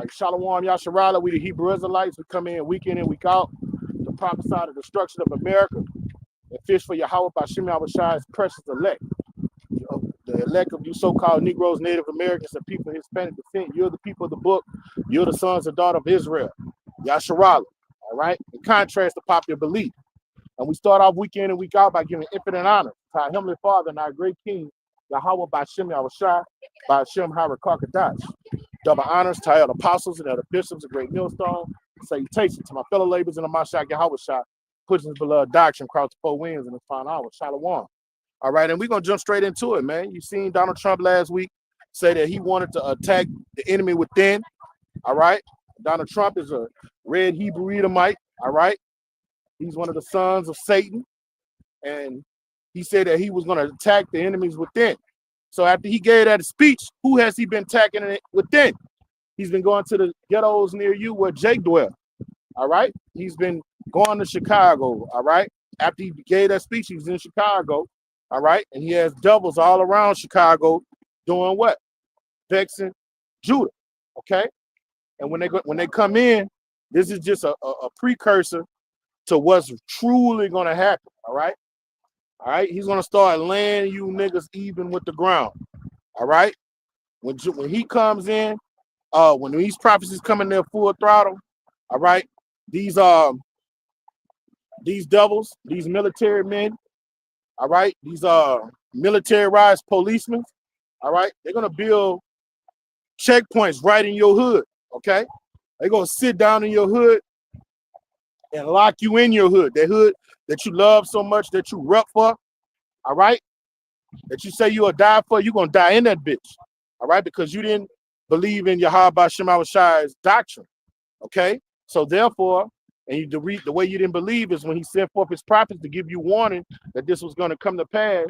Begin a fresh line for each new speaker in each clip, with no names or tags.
right, Shalom Yasharala, we the Hebrew Israelites. We come in and week out to prophesy the destruction of America and fish for Yahweh by Shem Yahweh's precious elect. The elect of you so-called Negroes, Native Americans, and people of Hispanic descent. You're the people of the book. You're the sons and daughters of Israel. Yasharala. All right? In contrast to popular belief. And we start off week in and week out by giving infinite honor to our Heavenly Father and our great King, Yahweh by Shem Yahushua, by Shem Harakakadash. Double honors to our apostles and other bishops, a great millstone. Salutations to my fellow laborers in the Mashak Yahushua, pushing his beloved doctrine across the four winds in the final hour. Shalom. All right, and we're going to jump straight into it, man. You seen Donald Trump last week say that he wanted to attack the enemy within. All right. Donald Trump is a red Hebrew Edomite. All right. He's one of the sons of Satan. And he said that he was going to attack the enemies within. So after he gave that speech, who has he been attacking it within? He's been going to the ghettos near you where Jake dwells. All right. He's been going to Chicago. All right. After he gave that speech, he was in Chicago. All right. And he has devils all around Chicago doing what? Vexing Judah. Okay. And when they come in, this is just a precursor to what's truly going to happen. All right. All right. He's going to start laying you niggas even with the ground. All right. When he comes in, when these prophecies come in their full throttle, all right, these devils, these military men, all right, these militarized policemen, all right, they're gonna build checkpoints right in your hood, okay? They're gonna sit down in your hood and lock you in your hood, that hood that you love so much, that you rep for, all right, that you say you'll die for, you're gonna die in that bitch, all right, because you didn't believe in Yahweh Shema Shai's doctrine, okay? So therefore, and the way you didn't believe is when he sent forth his prophets to give you warning that this was going to come to pass.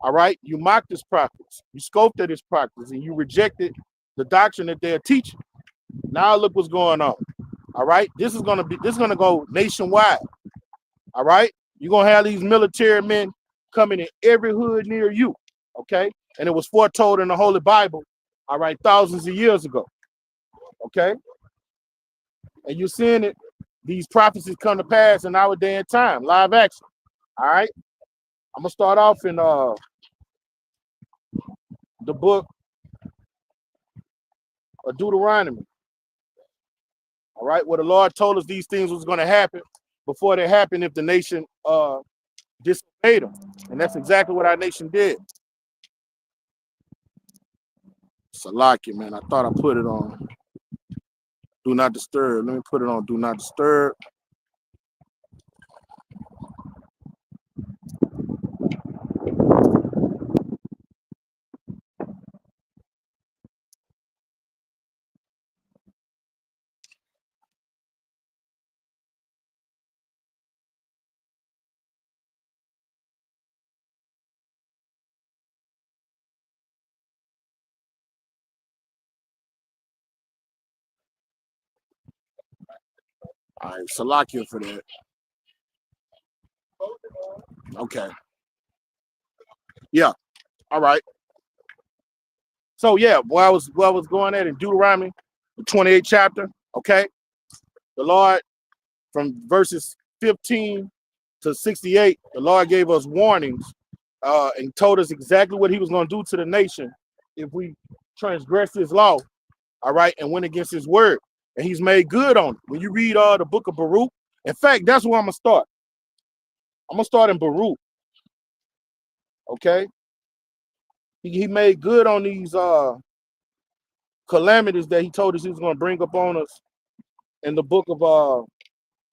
All right, you mocked his prophets, you scoffed at his prophets, and you rejected the doctrine that they're teaching. Now look what's going on. All right, this is gonna go nationwide. All right, you're gonna have these military men coming in every hood near you. Okay, and it was foretold in the Holy Bible. All right, thousands of years ago. Okay, and you're seeing it. These prophecies come to pass in our day and time, live action. All right. I'm gonna start off in the book of Deuteronomy. All right, where the Lord told us these things was gonna happen before they happened if the nation disobeyed him. And that's exactly what our nation did. Salakia, man. I thought I put it on Do Not Disturb. Let me put it on Do Not Disturb. All right, Salakia for that. Okay. Yeah. All right. So yeah, where I was going at in Deuteronomy, the 28th chapter. Okay. The Lord, from verses 15 to 68, the Lord gave us warnings and told us exactly what he was going to do to the nation if we transgressed his law, all right, and went against his word. And he's made good on it. When you read the book of Baruch, in fact, that's where I'm going to start. I'm going to start in Baruch. Okay? He made good on these calamities that he told us he was going to bring upon us in the book of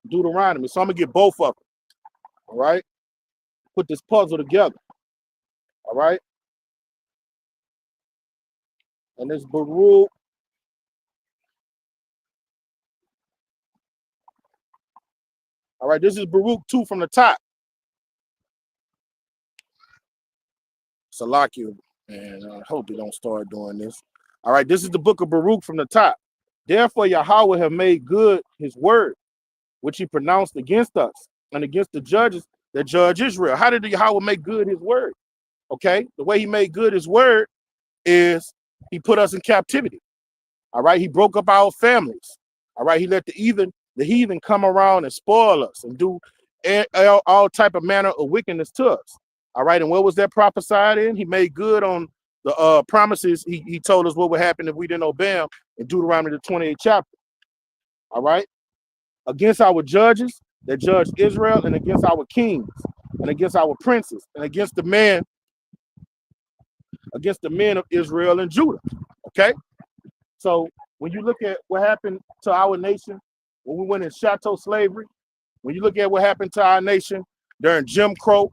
Deuteronomy. So I'm going to get both of them. All right? Put this puzzle together. All right? And this Baruch. All right, this is Baruch 2 from the top. Salakia, and I hope they don't start doing this. All right, this is the book of Baruch from the top. Therefore, Yahweh have made good his word, which he pronounced against us and against the judges that judge Israel. How did Yahweh make good his word? Okay, the way he made good his word is he put us in captivity. All right, he broke up our families. All right, he let the heathen come around and spoil us and do all type of manner of wickedness to us. All right, and what was that prophesied in? He made good on the promises. He told us what would happen if we didn't obey him in Deuteronomy the 28th chapter. All right, against our judges that judge Israel, and against our kings, and against our princes, and against the men of Israel and Judah. Okay, so when you look at what happened to our nation when we went in chattel slavery, when you look at what happened to our nation during Jim Crow,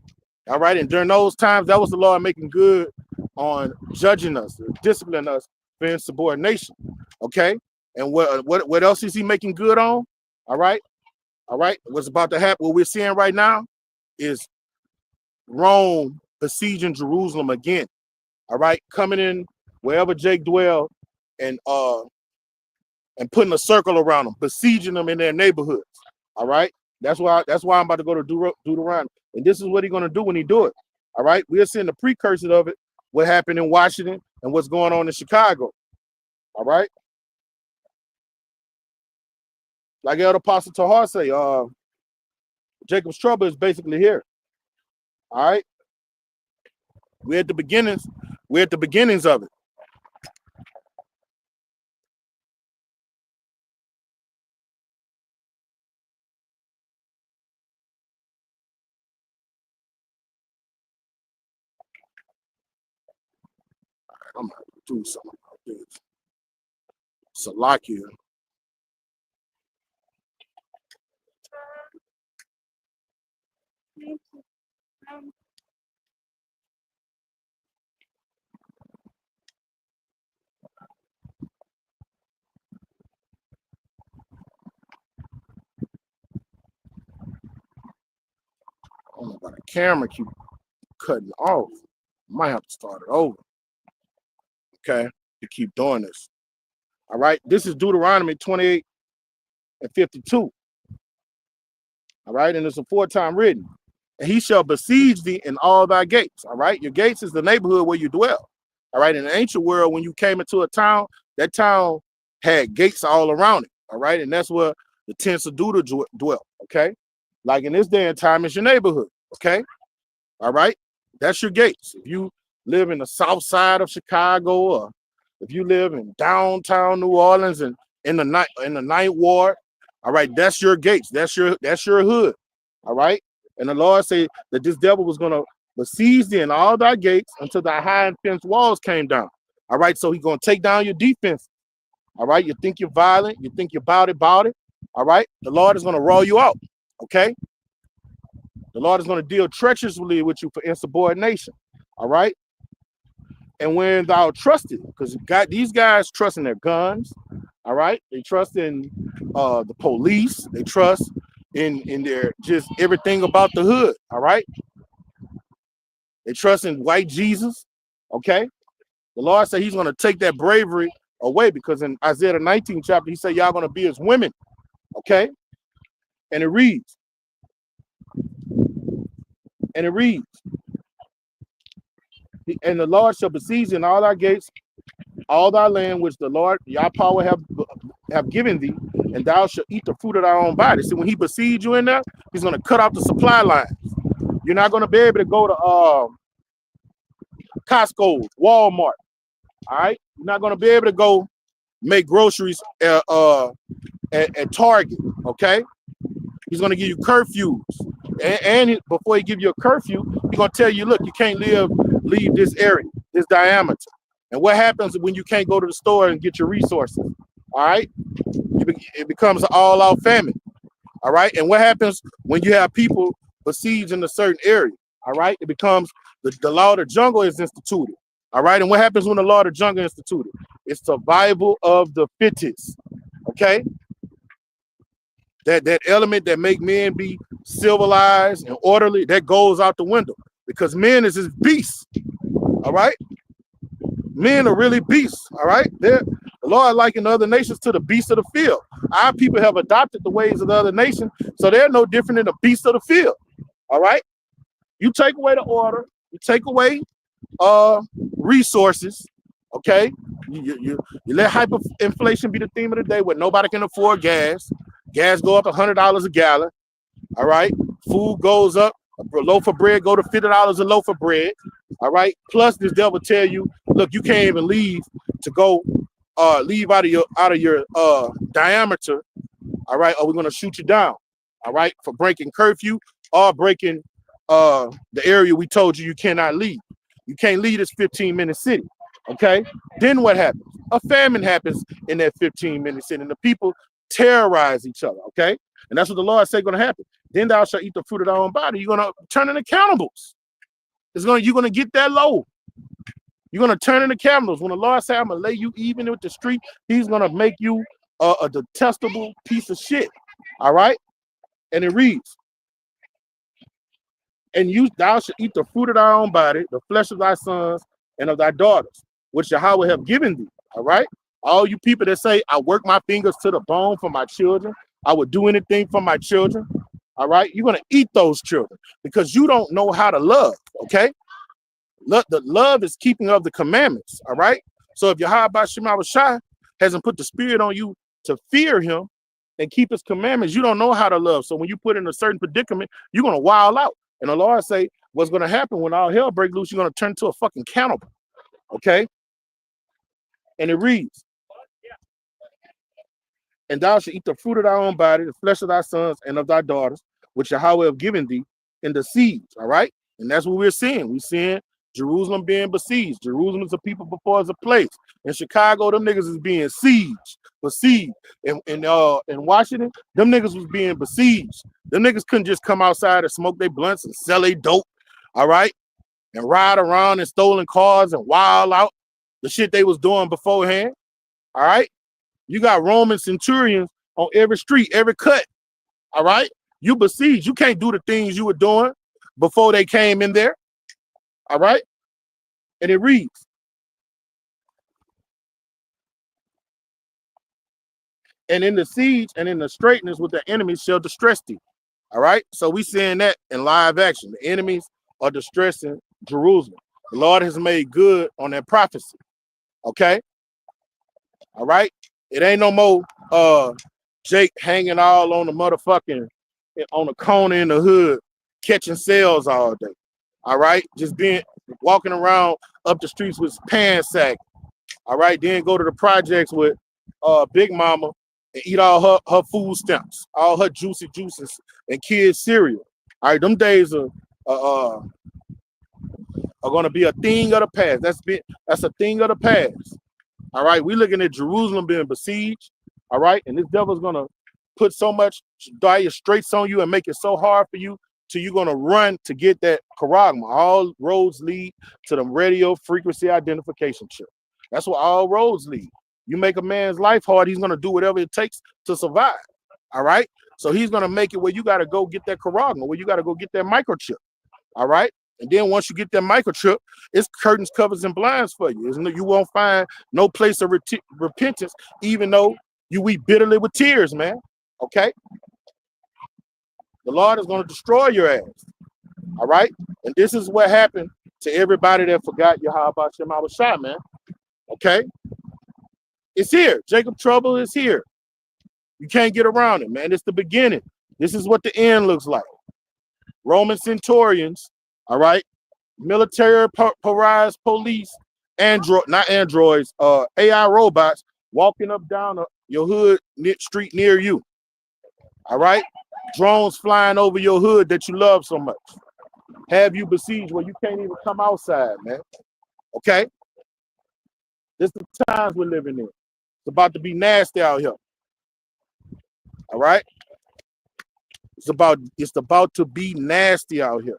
all right, and during those times, that was the Lord making good on judging us, disciplining us for insubordination. Okay, and what else is he making good on? All right, what's about to happen, what we're seeing right now is Rome besieging Jerusalem again. All right, coming in wherever Jake dwelled and putting a circle around them, besieging them in their neighborhoods. All right, that's why I'm about to go to Deuteronomy, and this is what he's going to do when he do it. All right, we're seeing the precursor of it, what happened in Washington and what's going on in Chicago. All right, like Elder Apostle Tahar say, Jacob's trouble is basically here. All right, we're at the beginnings of it. I'm gonna do something about this. Salakia. I don't know about the camera keep cutting off. Might have to start it over. Okay, to keep doing this. All right, this is Deuteronomy 28 and 52. All right, and it's a 4-time written. And he shall besiege thee in all thy gates. All right, your gates is the neighborhood where you dwell. All right, in the ancient world, when you came into a town, that town had gates all around it. All right, and that's where the tents of Judah dwell. Okay, like in this day and time, it's your neighborhood. Okay, all right, that's your gates. If you live in the south side of Chicago, or if you live in downtown New Orleans and in the ninth ward, all right, that's your gates. That's your hood. All right, and the Lord said that this devil was gonna besiege thee in all thy gates until thy high and fenced walls came down. All right, so he's gonna take down your defense. All right, you think you're violent, you think you're about it. All right, the Lord is gonna roll you out. Okay, the Lord is gonna deal treacherously with you for insubordination. All right, and when thou trusted, because these guys trust in their guns. All right, they trust in the police. They trust in their just everything about the hood. All right, they trust in white Jesus. Okay, the Lord said he's going to take that bravery away, because in Isaiah the 19th chapter, he said y'all going to be as women. Okay, and it reads, and the Lord shall besiege in all thy gates, all thy land which the Lord your power have given thee, and thou shalt eat the fruit of thy own body. See, when he besiege you in there, he's going to cut off the supply lines. You're not going to be able to go to Costco, Walmart. All right, you're not going to be able to go make groceries at Target. Okay, he's going to give you curfews, and before he give you a curfew, he's going to tell you, look, you can't leave this area, this diameter. And what happens when you can't go to the store and get your resources? All right, it becomes an all-out famine. All right, and what happens when you have people besieged in a certain area? All right, it becomes the law of the jungle is instituted. All right, and what happens when the law of the jungle is instituted? It's survival of the fittest. Okay, that element that make men be civilized and orderly, that goes out the window, because men is just beasts. All right, men are really beasts. All right, the Lord likened other nations to the beasts of the field. Our people have adopted the ways of the other nation, so they're no different than the beasts of the field. All right, you take away the order, you take away resources. Okay, you let hyperinflation be the theme of the day, where nobody can afford gas. Gas go up $100 a gallon. All right, food goes up. A loaf of bread go to $50 a loaf of bread. All right. Plus, this devil tell you, look, you can't even leave to go leave out of your diameter. All right, or we're gonna shoot you down. All right, for breaking curfew or breaking the area we told you cannot leave. You can't leave this 15-minute city. Okay. Then what happens? A famine happens in that 15-minute city, and the people terrorize each other. Okay. And that's what the Lord said going to happen. Then thou shalt eat the fruit of thy own body. You're going to turn into cannibals. You're going to get that low. You're going to turn into cannibals. When the Lord said, I'm going to lay you even with the street, he's going to make you a detestable piece of shit. All right. And it reads, and thou shalt eat the fruit of thy own body, the flesh of thy sons and of thy daughters, which Yahweh have given thee. All right. All you people that say, I work my fingers to the bone for my children, I would do anything for my children. All right. You're going to eat those children because you don't know how to love. Okay. The love is keeping of the commandments. All right. So if Yahweh Bashim Shai hasn't put the spirit on you to fear him and keep his commandments, you don't know how to love. So when you put in a certain predicament, you're going to wild out. And the Lord say, what's going to happen when all hell breaks loose? You're going to turn into a fucking cannibal. Okay. And it reads, and thou shalt eat the fruit of thy own body, the flesh of thy sons and of thy daughters, which Yahweh have given thee in the siege. All right. And that's what we're seeing. We're seeing Jerusalem being besieged. Jerusalem is a people before it's a place. In Chicago, them niggas is being besieged. In Washington, them niggas was being besieged. Them niggas couldn't just come outside and smoke their blunts and sell their dope. All right. And ride around in stolen cars and wild out the shit they was doing beforehand. All right. You got Roman centurions on every street, every cut. All right. You besieged. You can't do the things you were doing before they came in there. All right. And it reads, and in the siege and in the straitness with the enemies shall distress thee. All right. So we seeing that in live action. The enemies are distressing Jerusalem. The Lord has made good on that prophecy. Okay. All right. It ain't no more Jake hanging all on the motherfucking on the corner in the hood catching sales all day. All right. Just walking around up the streets with pants sack. All right. Then go to the projects with Big Mama and eat all her food stamps, all her juicy juices and kids cereal. All right. Them days are going to be a thing of the past. That's a thing of the past. All right. We looking at Jerusalem being besieged. All right. And this devil's going to put so much dire straits on you and make it so hard for you till you're going to run to get that charagma. All roads lead to the radio frequency identification chip. That's what all roads lead. You make a man's life hard, he's going to do whatever it takes to survive. All right. So he's going to make it where you got to go get that charagma, where you got to go get that microchip. All right. And then once you get that microchip, it's curtains, covers, and blinds for you. You won't find no place of repentance, even though you weep bitterly with tears, man. Okay. The Lord is going to destroy your ass. All right. And this is what happened to everybody that forgot Yahweh Shem Shai, man. Okay. It's here. Jacob trouble is here. You can't get around it, man. It's the beginning. This is what the end looks like. Roman centurions, all right, military pariahs, police, not androids, AI robots walking up down your hood street near you. All right. Drones flying over your hood that you love so much. Have you besieged where you can't even come outside, man. Okay. This is the times we're living in. It's about to be nasty out here. All right. It's about to be nasty out here.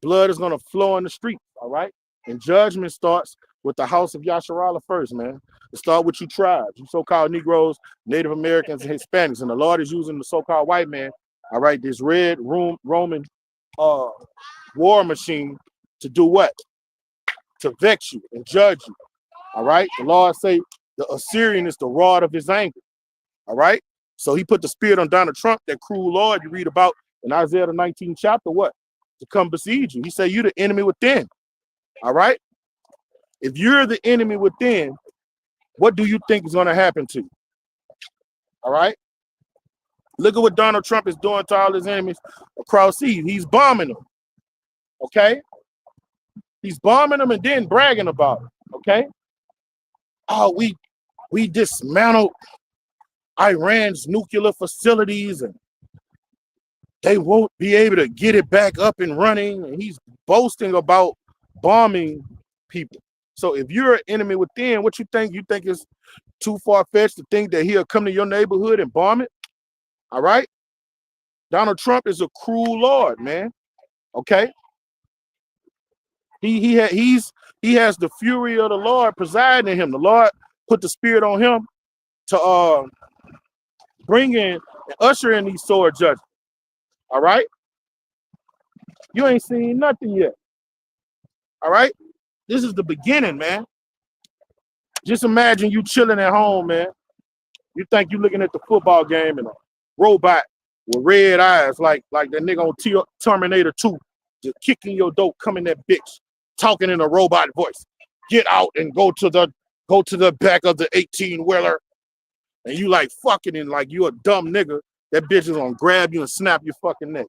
Blood is going to flow in the streets. All right. And judgment starts with the house of Yasharallah first, man. It starts with you tribes, you so-called Negroes, Native Americans, and Hispanics. And the Lord is using the so-called white man, all right, this red Roman war machine to do what? To vex you and judge you. All right. The Lord say the Assyrian is the rod of his anger. All right. So he put the spirit on Donald Trump, that cruel Lord you read about in Isaiah the 19th chapter, what? To come besiege you. He said, you the enemy within. All right. If you're the enemy within, what do you think is going to happen to you? All right. Look at what Donald Trump is doing to all his enemies across seas. He's bombing them. Okay. He's bombing them and then bragging about it. Okay. Oh, we dismantled Iran's nuclear facilities and they won't be able to get it back up and running. And he's boasting about bombing people. So if you're an enemy within, what you think? You think it's too far-fetched to think that he'll come to your neighborhood and bomb it? All right? Donald Trump is a cruel lord, man. Okay? He has the fury of the Lord presiding in him. The Lord put the spirit on him to bring in and usher in these sword judgments. All right? You ain't seen nothing yet. All right? This is the beginning, man. Just imagine you chilling at home, man. You think you're looking at the football game and a robot with red eyes like that nigga on Terminator 2 just kicking your dope, coming that bitch, talking in a robot voice. Get out and go to the back of the 18-wheeler. And you like fucking and like you a dumb nigga. That bitch is gonna grab you and snap your fucking neck.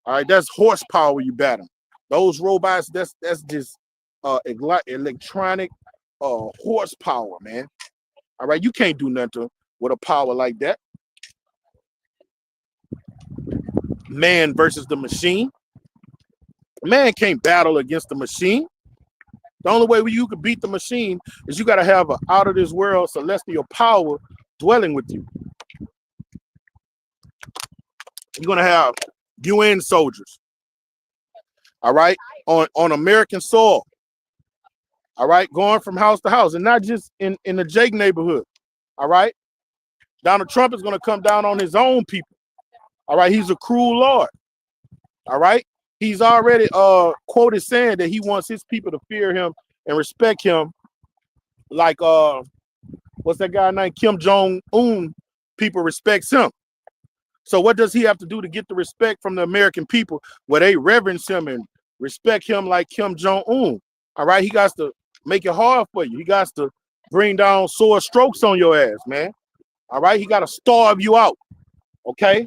All right, that's horsepower you batting. Those robots, that's just electronic horsepower, man. All right, you can't do nothing with a power like that. Man versus the machine. Man can't battle against the machine. The only way you could beat the machine is you got to have an out of this world celestial power dwelling with you. You're gonna have UN soldiers, all right, on American soil. All right, going from house to house, and not just in the Jake neighborhood. All right, Donald Trump is going to come down on his own people. All right, he's a cruel lord. All right, he's already quoted saying that he wants his people to fear him and respect him, like what's that guy named Kim Jong-un? People respects him. So what does he have to do to get the respect from the American people, where they reverence him and respect him like Kim Jong-un? All right, he got to make it hard for you. He got to bring down sore strokes on your ass, man. All right, he got to starve you out. Okay,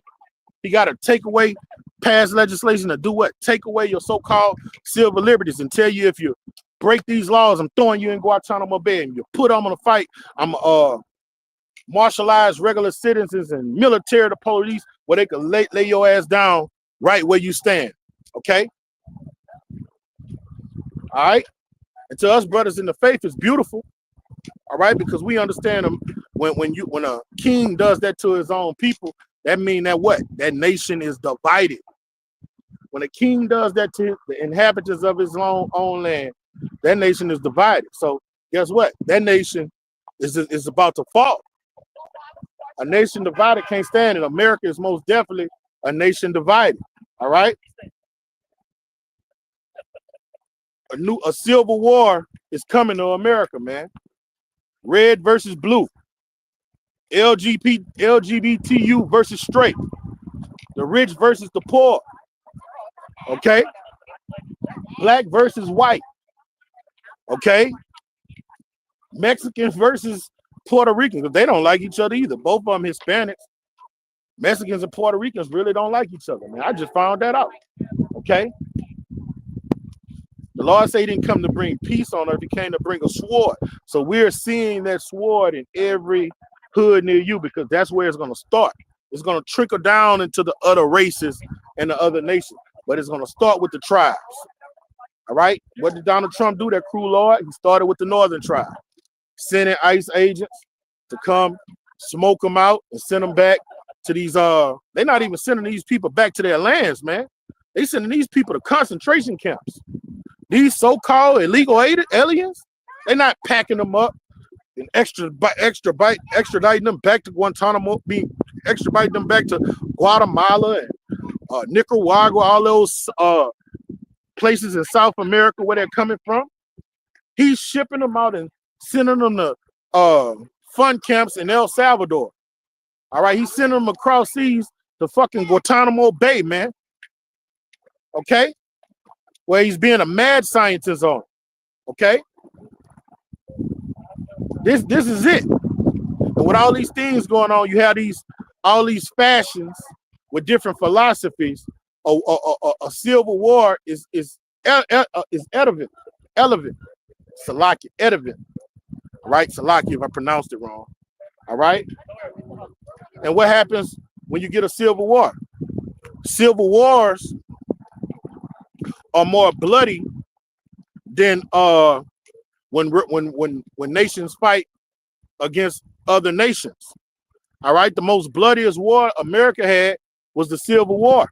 he got to take away past legislation to do what? Take away your so-called civil liberties and tell you if you break these laws, I'm throwing you in Guantanamo Bay, and you put them on a fight, I'm martialize regular citizens and military to police where they can lay your ass down right where you stand. Okay, all right. And to us brothers in the faith, it's beautiful, all right, because we understand them when a king does that to his own people, that means that what? That nation is divided. When a king does that to the inhabitants of his own land, that nation is divided. So guess what? That nation is about to fall. A nation divided can't stand it. America is most definitely a nation divided. All right. A civil war is coming to America, man. Red versus blue. LGBTU versus straight. The rich versus the poor. Okay. Black versus white. Okay. Mexicans versus Puerto Ricans. They don't like each other either. Both of them Hispanics. Mexicans and Puerto Ricans really don't like each other, man. I just found that out. Okay. The Lord said he didn't come to bring peace on earth. He came to bring a sword. So we're seeing that sword in every hood near you because that's where it's going to start. It's going to trickle down into the other races and the other nations. But it's going to start with the tribes. All right? What did Donald Trump do, that cruel lord? He started with the northern tribe, sending ICE agents to come smoke them out and send them back to these, they're not even sending these people back to their lands, man. They sending these people to concentration camps. These so-called illegal aliens, they're not packing them up and extraditing them back to Guantanamo, extraditing them back to Guatemala and Nicaragua, all those places in South America where they're coming from. He's shipping them out and sending them to fun camps in El Salvador. All right, he's sending them across seas to fucking Guantanamo Bay, man. Okay? Where he's being a mad scientist on. Okay? This is it. And with all these things going on, you have all these fashions with different philosophies. A civil war is relevant. Salaki, relevant. Right? Salaki, if I pronounced it wrong. All right? And what happens when you get a civil war? Civil wars are more bloody than when nations fight against other nations. All right, the most bloodiest war America had was the Civil War.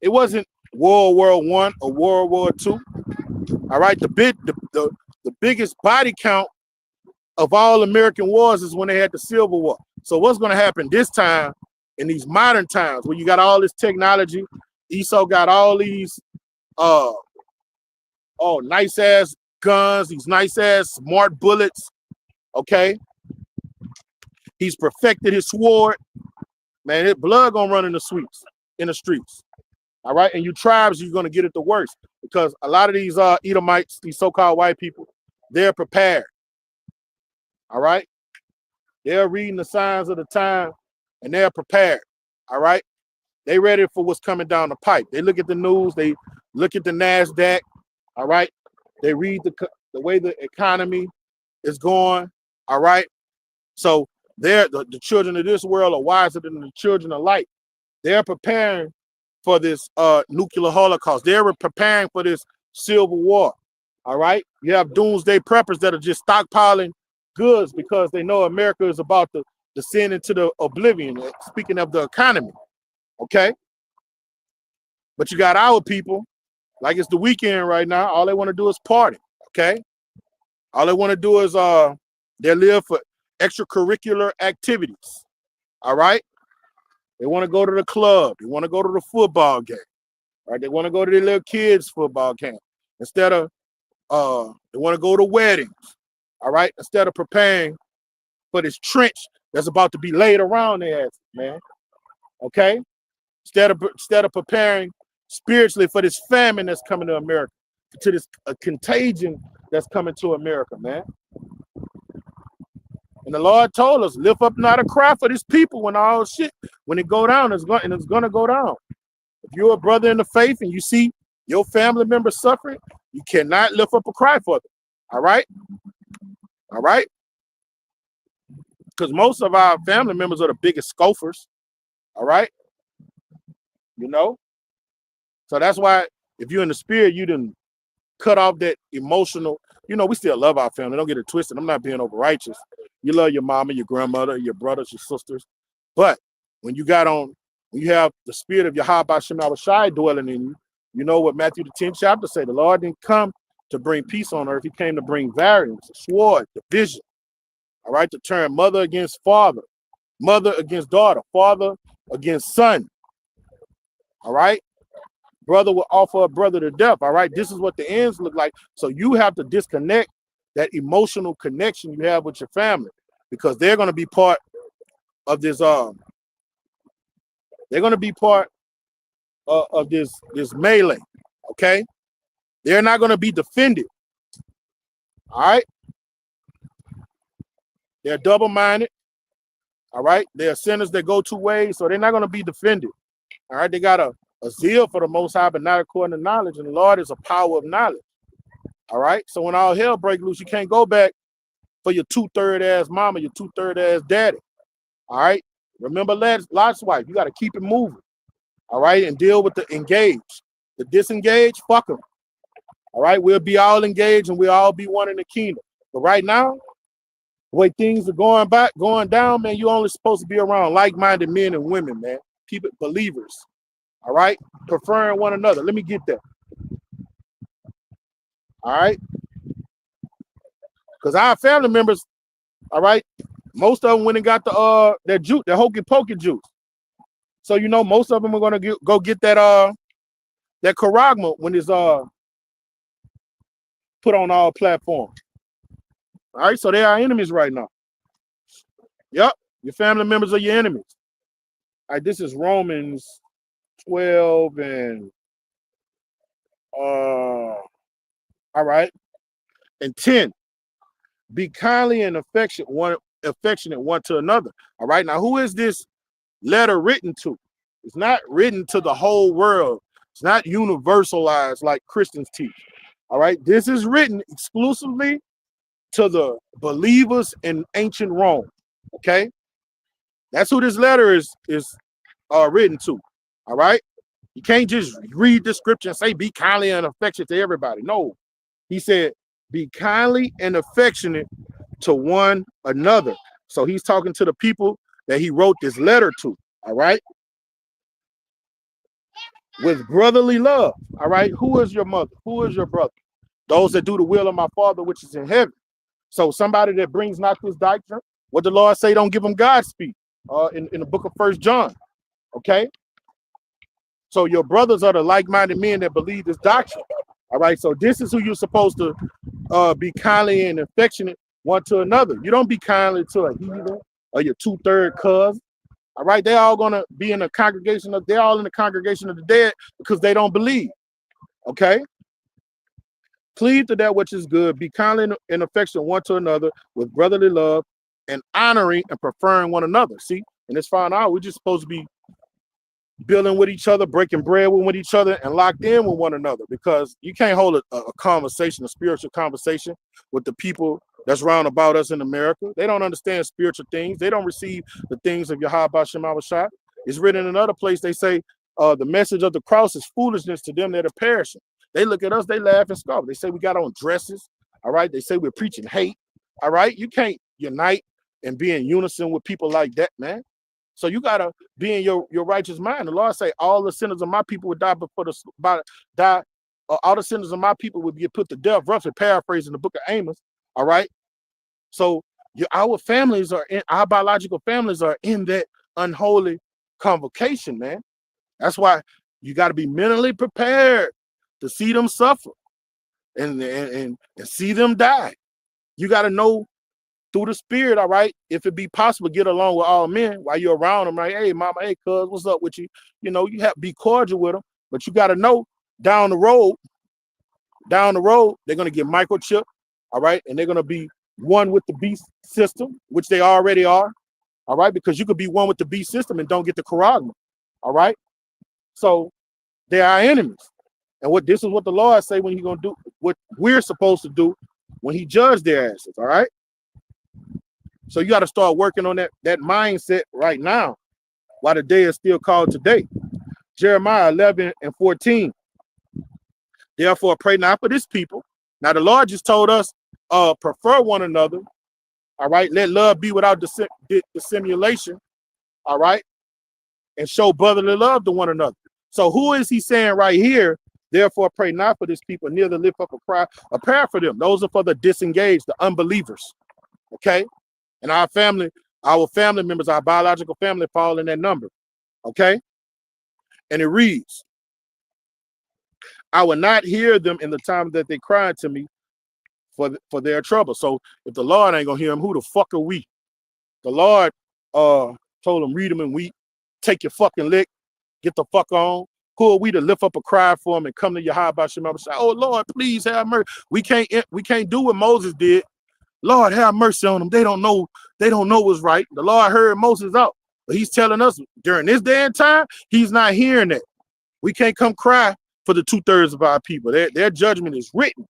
It wasn't World War I or World War II. All right, the biggest body count of all American wars is when they had the Civil War. So what's going to happen this time in these modern times where you got all this technology? Esau got all these nice ass guns, these nice ass smart bullets. Okay, he's perfected his sword. Man, his blood gonna run in the streets. All right, and you tribes, you're gonna get it the worst because a lot of these Edomites, these so-called white people, they're prepared. All right, they're reading the signs of the time and they're prepared. All right, they ready for what's coming down the pipe. They look at the news, they look at the NASDAQ. All right, they read the way the economy is going. All right, so the children of this world are wiser than the children of light. They're preparing for this nuclear holocaust. They're preparing for this civil war. All right, you have doomsday preppers that are just stockpiling goods because they know America is about to descend into the oblivion. Speaking of the economy, okay, but you got our people like it's the weekend right now. All they want to do is party. Okay, all they want to do is they live for extracurricular activities. All right, they want to go to the club. They want to go to the football game. Right, they want to go to their little kids' football camp instead of they want to go to weddings. All right, instead of preparing for this trench that's about to be laid around their ass, man. Okay, instead of preparing spiritually for this famine that's coming to America, to this contagion that's coming to America, man. And the Lord told us, lift up not a cry for this people when all shit, when it go down, it's gonna go down. If you're a brother in the faith and you see your family member suffering, you cannot lift up a cry for them. All right? All right? Because most of our family members are the biggest scoffers. All right? You know? So that's why if you're in the spirit, you didn't cut off that emotional. You know, we still love our family. Don't get it twisted. I'm not being over righteous. You love your mama, your grandmother, your brothers, your sisters. But when you have the spirit of Yahweh Shem Shai dwelling in you, you know what Matthew the 10th chapter say? The Lord didn't come to bring peace on earth. He came to bring variance, sword, division. All right, to turn mother against father, mother against daughter, father against son. All right. Brother will offer a brother to death. All right. This is what the ends look like. So you have to disconnect that emotional connection you have with your family because they're going to be part of this. They're going to be part of this melee. Okay. They're not going to be defended. All right. They're double-minded. All right. They're sinners that go two ways. So they're not going to be defended. All right. They got a zeal for the Most High, but not according to knowledge. And the Lord is a power of knowledge. All right. So when all hell breaks loose, you can't go back for your 2/3 ass mama, your 2/3 ass daddy. All right. Remember Lot's wife. You got to keep it moving. All right. And deal with the engaged. The disengaged, fuck them. All right. We'll be all engaged and we'll all be one in the kingdom. But right now, the way things are going down, man, you're only supposed to be around like-minded men and women, man. Keep it believers. All right. Preferring one another. Let me get that. All right. Because our family members, all right, most of them went and got their juice, their hokey pokey juice. So you know, most of them are gonna go get that charagma when it's put on all platforms. All right, so they are enemies right now. Yep, your family members are your enemies. All right, this is Romans 12 and all right, and 10. Be kindly and affectionate one to another. All right. Now, who is this letter written to? It's not written to the whole world. It's not universalized like Christians teach. All right. This is written exclusively to the believers in ancient Rome. Okay. That's who this letter is written to. All right. You can't just read the scripture and say, be kindly and affectionate to everybody. No. He said, be kindly and affectionate to one another. So he's talking to the people that he wrote this letter to. All right. With brotherly love. All right. Who is your mother? Who is your brother? Those that do the will of my Father, which is in heaven. So somebody that brings not this doctrine, what the Lord say, don't give them Godspeed in the book of 1 John. Okay. So your brothers are the like-minded men that believe this doctrine. All right. So this is who you're supposed to be kindly and affectionate one to another. You don't be kindly to a heathen or your 2/3 cousin. All right. They're all going to be in the congregation. They're all in the congregation of the dead because they don't believe. Okay. Cleave to that which is good. Be kindly and affectionate one to another with brotherly love and honoring and preferring one another. See, and it's fine out. We're just supposed to be building with each other, breaking bread with each other, and locked in with one another, because you can't hold a conversation, a spiritual conversation with the people that's round about us in America. They don't understand spiritual things. They don't receive the things of Yahweh Shem Shai. It's written in another place. They say the message of the cross is foolishness to them that are perishing. They look at us, they laugh and scoff. They say we got on dresses. All right. They say we're preaching hate. All right. You can't unite and be in unison with people like that, man. So you gotta be in your righteous mind. The Lord say, all the sinners of my people would die before all the sinners of my people would be put to death, roughly paraphrasing the book of Amos. All right. So our families our biological families are in that unholy convocation, man. That's why you got to be mentally prepared to see them suffer and see them die. You got to know through the spirit, all right, if it be possible, get along with all men while you're around them, right? Hey, mama, hey, cuz, what's up with you? You know, you have to be cordial with them, but you got to know down the road, they're going to get microchipped, all right? And they're going to be one with the beast system, which they already are, all right? Because you could be one with the beast system and don't get the charagma, all right? So they are enemies. And this is what the Lord say when he's going to do what we're supposed to do when he judged their asses, all right? So you got to start working on that mindset right now while the day is still called today. Jeremiah 11:14. Therefore, pray not for this people. Now, the Lord just told us, prefer one another. All right. Let love be without dissimulation. All right. And show brotherly love to one another. So who is he saying right here? Therefore, pray not for this people, neither lift up a prayer for them. Those are for the disengaged, the unbelievers. Okay. And our family members, our biological family fall in that number. Okay. And it reads, I will not hear them in the time that they cry to me for their trouble. So if the Lord ain't gonna hear them, who the fuck are we? The Lord told them, read them and weep, take your fucking lick, get the fuck on. Who are we to lift up a cry for them and come to Yahweh Shem and say, oh Lord, please have mercy. We can't do what Moses did. Lord, have mercy on them. They don't know what's right. The Lord heard Moses out, but he's telling us during this day and time, he's not hearing that. We can't come cry for the 2/3 of our people. Their judgment is written.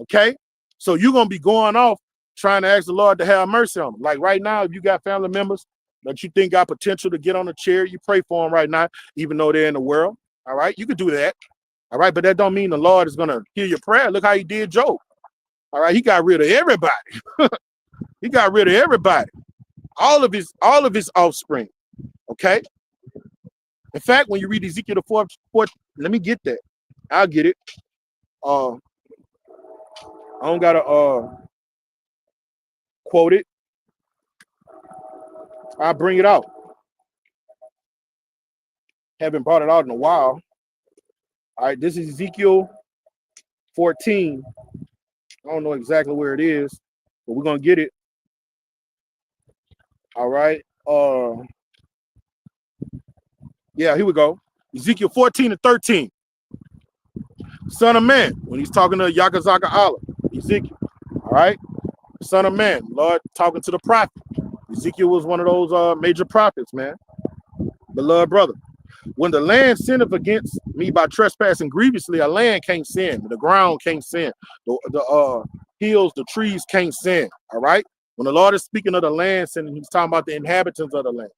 Okay. So you're going to be going off trying to ask the Lord to have mercy on them. Like right now, if you got family members that you think got potential to get on a chair, you pray for them right now, even though they're in the world. All right. You could do that. All right. But that don't mean the Lord is going to hear your prayer. Look how he did Job. All right, he got rid of everybody. He got rid of everybody. All of his offspring. Okay. In fact, when you read Ezekiel the fourth, let me get that. I'll get it. I don't gotta quote it. I'll bring it out. Haven't brought it out in a while. All right, this is Ezekiel 14. I don't know exactly where it is, but we're gonna get it. All right. Yeah, here we go. Ezekiel 14:13. Son of man, when he's talking to Yakazaka Allah, Ezekiel. All right. Son of man, Lord talking to the prophet. Ezekiel was one of those major prophets, man. Beloved brother. When the land sinneth against me by trespassing grievously, a land can't sin. The ground can't sin. The hills, the trees can't sin. All right. When the Lord is speaking of the land sinning, he's talking about the inhabitants of the land.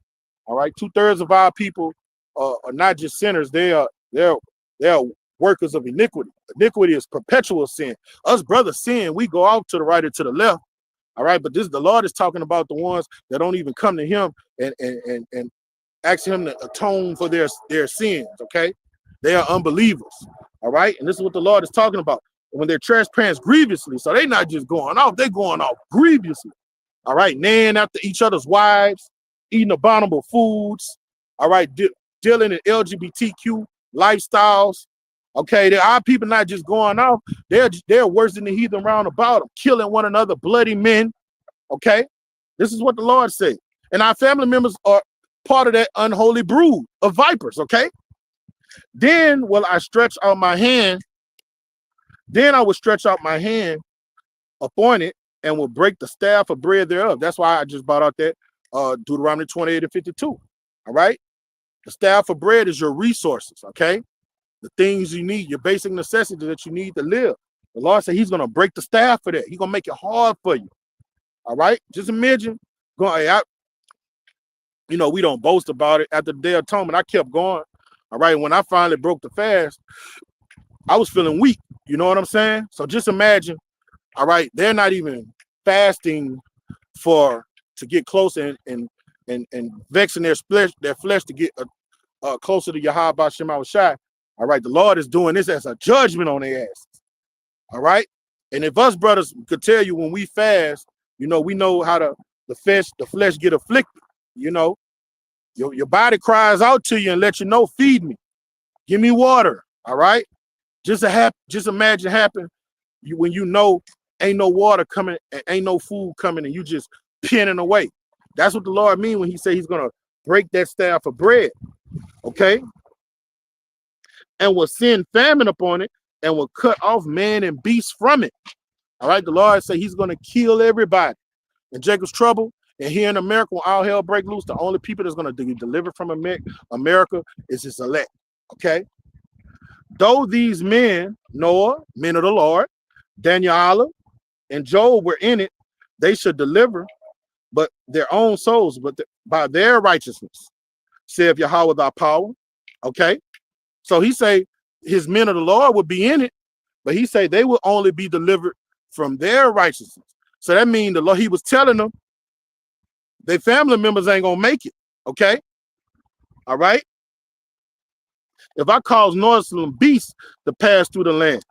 All right. 2/3 of our people are not just sinners. They're workers of iniquity. Iniquity is perpetual sin. Us brothers sin, we go out to the right or to the left. All right. But the Lord is talking about the ones that don't even come to him and ask him to atone for their sins, okay? They are unbelievers, all right? And this is what the Lord is talking about. When they're trespass grievously, so they're not just going off, they're going off grievously, all right? Naying after each other's wives, eating abominable foods, all right? Dealing in LGBTQ lifestyles, okay? Our people not just going off, they're worse than the heathen round about them, killing one another, bloody men, okay? This is what the Lord said. And our family members are part of that unholy brood of vipers, okay? Then will I stretch out my hand, then I will stretch out my hand upon it and will break the staff of bread thereof. That's why I just brought out that Deuteronomy 28:52, all right? The staff of bread is your resources, okay? The things you need, your basic necessities that you need to live. The Lord said he's going to break the staff for that. He's going to make it hard for you, all right? Just imagine going out. You know, we don't boast about it. After the Day of Atonement, I kept going. All right. When I finally broke the fast, I was feeling weak. You know what I'm saying? So just imagine, all right, they're not even fasting to get closer and vexing their flesh to get closer to Yahweh B'Shem Shai. All right. The Lord is doing this as a judgment on their asses. All right. And if us brothers could tell you when we fast, you know, we know how the flesh get afflicted. You know, your body cries out to you and let you know, feed me, give me water. All right. Just imagine happen when you know ain't no water coming, ain't no food coming, and you just pinning away. That's what the Lord mean when he say he's gonna break that staff of bread. Okay. And will send famine upon it and will cut off man and beast from it. All right. The Lord say he's gonna kill everybody. In Jacob's trouble. And here in America, when all hell break loose, the only people that's going to be delivered from America is his elect, okay? Though these men, Noah, men of the Lord, Daniel, and Job were in it, they should deliver but their own souls, but by their righteousness, saith Yahweh thy power, okay? So he say his men of the Lord would be in it, but he say they will only be delivered from their righteousness. So that means the Lord, he was telling them, their family members ain't gonna make it, okay? All right. If I cause noisome beasts to pass through the land,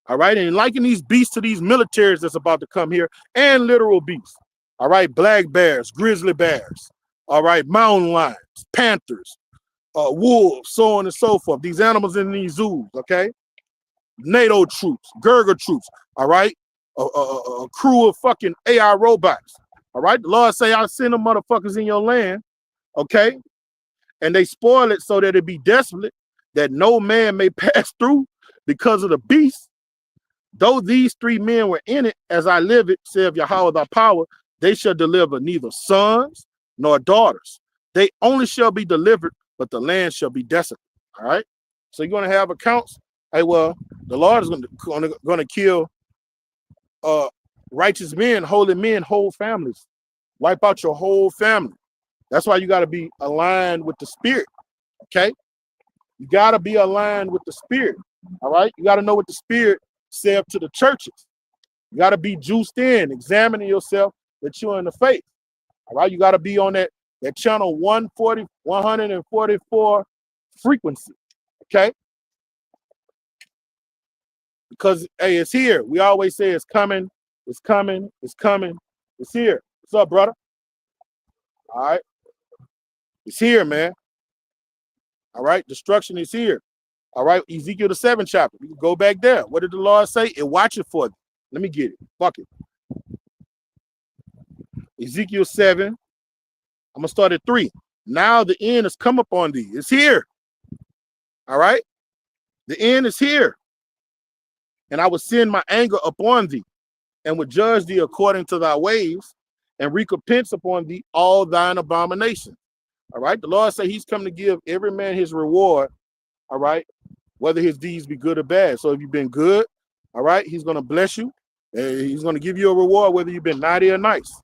all right, and liken these beasts to these militaries that's about to come here, and literal beasts, all right, black bears, grizzly bears, all right, mountain lions, panthers, wolves, so on and so forth. These animals in these zoos, okay? NATO troops, Gurga troops, all right, a crew of fucking AI robots. All right, the Lord say, I'll send them motherfuckers in your land, okay? And they spoil it so that it be desolate, that no man may pass through because of the beast. Though these 3 men were in it, as I live it, saith Yahweh thy power, they shall deliver neither sons nor daughters. They only shall be delivered, but the land shall be desolate. All right? So you're going to have accounts. Hey, well, the Lord is going to kill righteous men, holy men, whole families. Wipe out your whole family. That's why you got to be aligned with the spirit, okay? You got to be aligned with the spirit, all right? You got to know what the spirit said to the churches. You got to be juiced in, examining yourself that you're in the faith, all right? You got to be on that channel 144 frequency, okay? Because, hey, it's here. We always say it's coming, it's coming, it's coming, it's here. What's up, brother? All right. It's here, man. All right. Destruction is here. All right. Ezekiel the 7th chapter. You can go back there. What did the Lord say? It watch it for you. Let me get it. Fuck it. Ezekiel 7. I'm going to start at 3. Now the end has come upon thee. It's here. All right. The end is here. And I will send my anger upon thee and will judge thee according to thy ways, and recompense upon thee all thine abominations. All right. The Lord say he's come to give every man his reward. All right. Whether his deeds be good or bad. So if you've been good, all right, he's going to bless you. And he's going to give you a reward, whether you've been naughty or nice.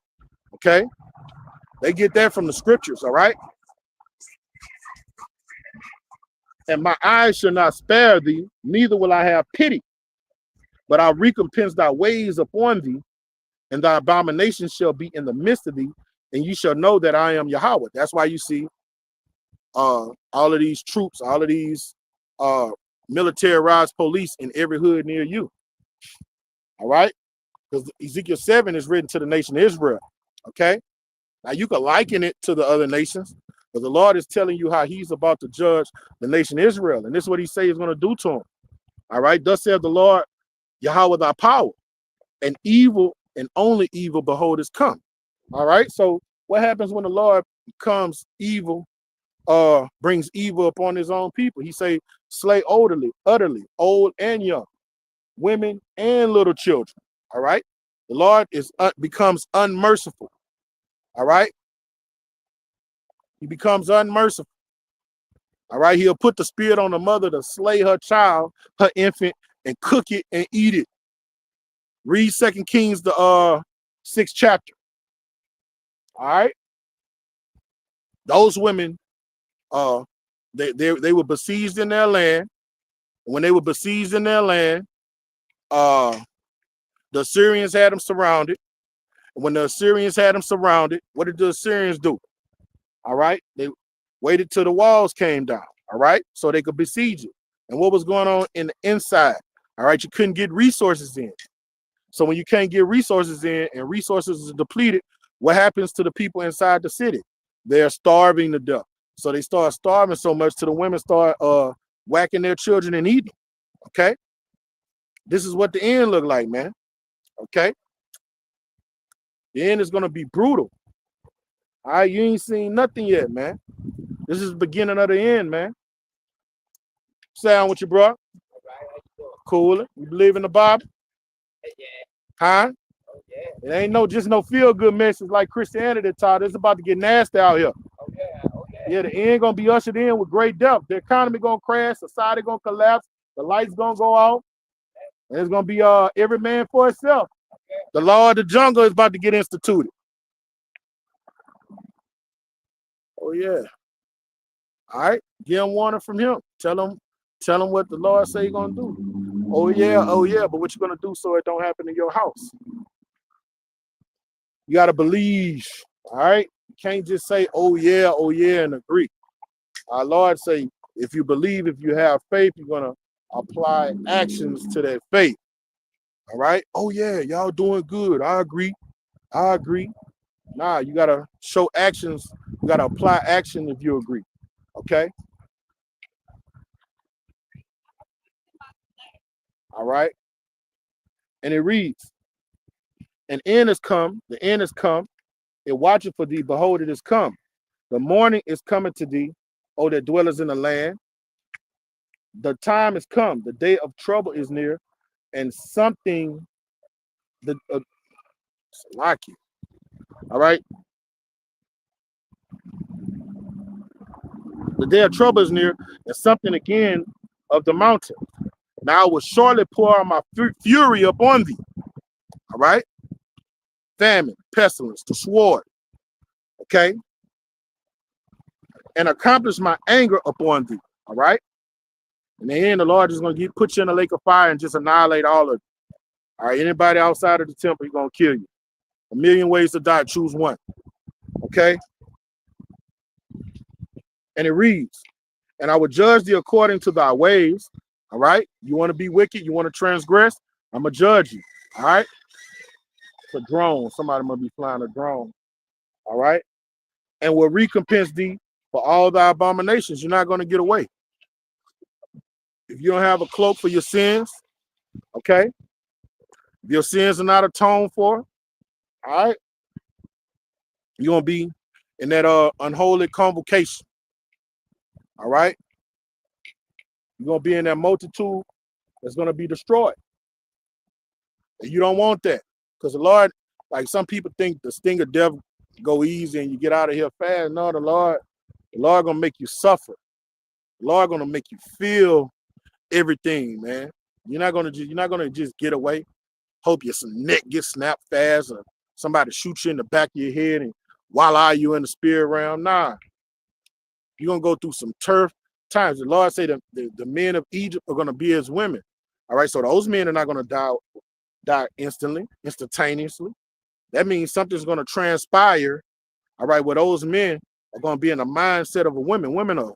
Okay. They get that from the scriptures. All right. And my eyes shall not spare thee, neither will I have pity, but I'll recompense thy ways upon thee, and thy abominations shall be in the midst of thee, and you shall know that I am Yahweh. That's why you see all of these troops, all of these militarized police in every hood near you. All right? Because Ezekiel 7 is written to the nation of Israel. Okay? Now you can liken it to the other nations, but the Lord is telling you how he's about to judge the nation of Israel. And this is what he says he's going to do to them. All right? Thus saith the Lord, Yahweh thy power, and evil and only evil behold is come. All right? So what happens when the Lord becomes evil, brings evil upon his own people? He say, slay utterly, old and young, women and little children. All right? The Lord becomes unmerciful. All right? He becomes unmerciful. All right? He'll put the spirit on the mother to slay her child, her infant, and cook it and eat it. Read 2 Kings, the 6th chapter. All right? Those women, they were besieged in their land. When they were besieged in their land, the Assyrians had them surrounded. When the Assyrians had them surrounded, what did the Assyrians do? All right? They waited till the walls came down, all right? So they could besiege it. And what was going on in the inside? All right? You couldn't get resources in. So when you can't get resources in and resources are depleted, what happens to the people inside the city? They're starving to death. So they start starving so much till the women start whacking their children and eating. Okay? This is what the end look like, man. Okay? The end is going to be brutal. All right? You ain't seen nothing yet, man. This is the beginning of the end, man. Sound with you, bro? Cool. You believe in the Bible?
Yeah.
Huh?
Oh, yeah.
It ain't just no feel-good message like Christianity taught. It's about to get nasty out here.
Oh, yeah. Oh, yeah.
Yeah, the end gonna be ushered in with great depth. The economy gonna crash, society gonna collapse, the lights gonna go off, and it's gonna be every man for himself. The law of the jungle is about to get instituted. Oh yeah. All right, get him warning from him. Tell him what the Lord say he gonna do. Oh yeah, but what you gonna do so it don't happen in your house? You gotta believe. All right, you can't just say oh yeah, and agree. Our Lord say, if you believe, if you have faith, you're gonna apply actions to that faith. All right. Oh yeah, y'all doing good. I agree. Nah, you gotta show actions. You gotta apply action if you agree. Okay. All right. And it reads, "An end is come. The end is come. It watcheth for thee. Behold, it is come. The morning is coming to thee, O that dwellers in the land. The time is come. The day of trouble is near, and something the like you. All right. The day of trouble is near, and something again of the mountain. Now I will surely pour out my fury upon thee. All right. Famine, pestilence, the sword. Okay. And accomplish my anger upon thee. All right. In the end, the Lord is going to put you in a lake of fire and just annihilate all of you. All right. Anybody outside of the temple, he's going to kill you. 1,000,000 ways to die. Choose one. Okay. And it reads, and I will judge thee according to thy ways. All right. You want to be wicked? You want to transgress? I'm going to judge you. All right. It's a drone. Somebody must be flying a drone. All right. And will recompense thee for all thy abominations. You're not going to get away. If you don't have a cloak for your sins, okay, if your sins are not atoned for, all right, you're going to be in that unholy convocation. All right. You're going to be in that multitude that's going to be destroyed. And you don't want that. Because the Lord, like some people think the sting of death go easy and you get out of here fast. No, the Lord gonna make you suffer. The Lord gonna make you feel everything, man. You're not gonna just get away. Hope your neck gets snapped fast or somebody shoots you in the back of your head and voila, you in the spirit realm. Nah. You're gonna go through some turf times. The Lord say the men of Egypt are gonna be as women. All right, so those men are not gonna die instantaneously. That means something's gonna transpire. All right, where those men are gonna be in the mindset of a woman. Women are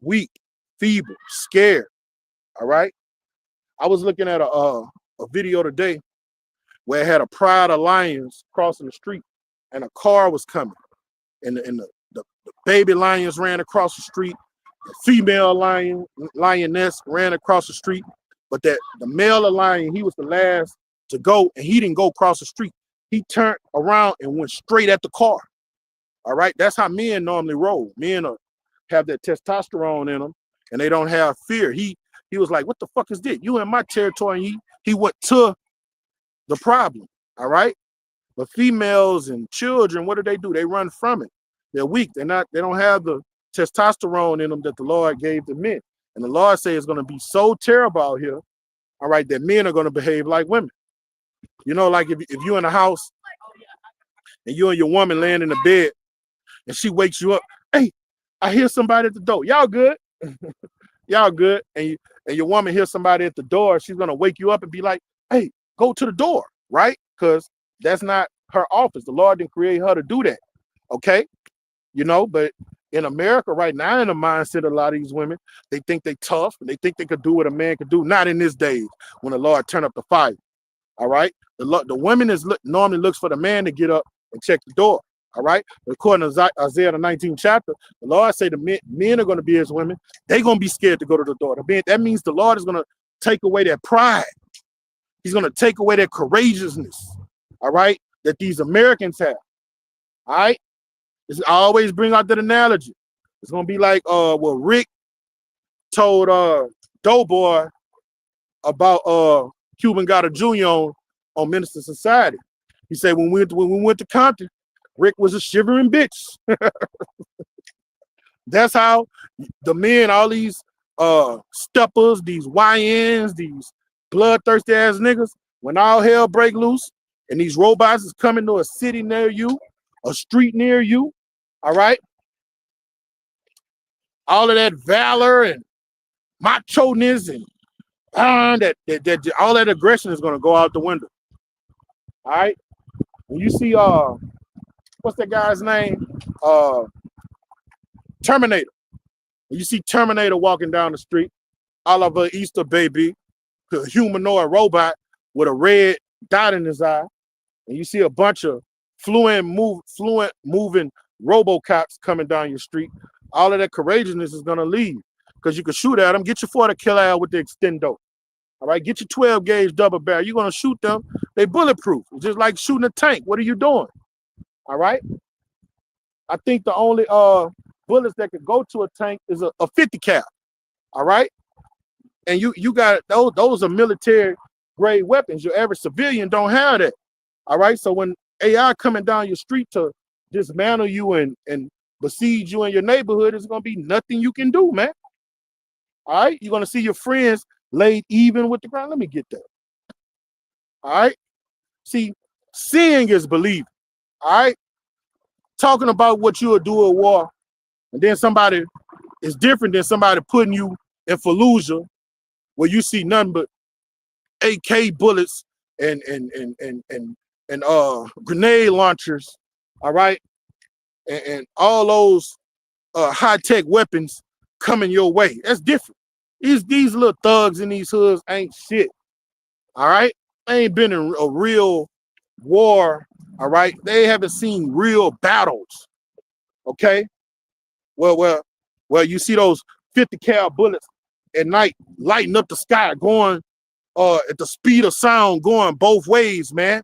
weak, feeble, scared. All right. I was looking at a video today where it had a pride of lions crossing the street, and a car was coming, and the baby lions ran across the street. The female lioness ran across the street, but the male lion, he was the last to go, and he didn't go across the street. He turned around and went straight at the car. All right, that's how men normally roll. Men have that testosterone in them, and they don't have fear. He was like, "What the fuck is this? You in my territory?" And he went to the problem. All right, but females and children, what do? They run from it. They're weak. They don't have the testosterone in them that the Lord gave the men. And the Lord says it's going to be so terrible out here, all right, that men are going to behave like women. You know, like if you're in a house and you and your woman laying in the bed and she wakes you up, "Hey, I hear somebody at the door. Y'all good?" Y'all good. And your woman hears somebody at the door, she's going to wake you up and be like, "Hey, go to the door," right? Because that's not her office. The Lord didn't create her to do that. Okay? You know, but in America right now, in the mindset of a lot of these women, they think they tough and they think they could do what a man could do. Not in this days when the Lord turn up the fire. All right. The woman normally looks for the man to get up and check the door. All right. According to Isaiah the 19th chapter, the Lord say the men are going to be as women. They're going to be scared to go to the door. That means the Lord is going to take away their pride. He's going to take away their courageousness. All right. That these Americans have. All right. I always bring out that analogy. It's gonna be like what Rick told Doughboy about Cuban Goddard Jr. on Minister Society. He said when we went to Compton, Rick was a shivering bitch. That's how the men, all these steppers, these YNs, these bloodthirsty ass niggas, when all hell break loose and these robots is coming to a city near you, a street near you, all right? All of that valor and macho-ness and that all that aggression is gonna go out the window. All right. When you see what's that guy's name? Terminator. When you see Terminator walking down the street, Oliver Easter baby, a humanoid robot with a red dot in his eye, and you see a bunch of fluent moving RoboCops coming down your street, all of that courageousness is gonna leave because you can shoot at them. Get your 40 cal with the extendo. All right, get your 12 gauge double barrel. You're gonna shoot them. They bulletproof. It's just like shooting a tank. What are you doing? All right. I think the only bullets that could go to a tank is a 50 cal. All right. And you got those are military grade weapons. Your average civilian don't have that. All right. So when AI coming down your street to dismantle you and besiege you in your neighborhood, it's gonna be nothing you can do, man. All right, you're gonna see your friends laid even with the ground. Let me get that. All right. See, seeing is believing. All right. Talking about what you'll do at war, and then somebody is different than somebody putting you in Fallujah where you see nothing but AK bullets and grenade launchers. All right, and all those high-tech weapons coming your way. That's different. These little thugs in these hoods ain't shit. All right, they ain't been in a real war. All right, they haven't seen real battles. Okay, well, you see those 50 cal bullets at night lighting up the sky, going at the speed of sound, going both ways, man.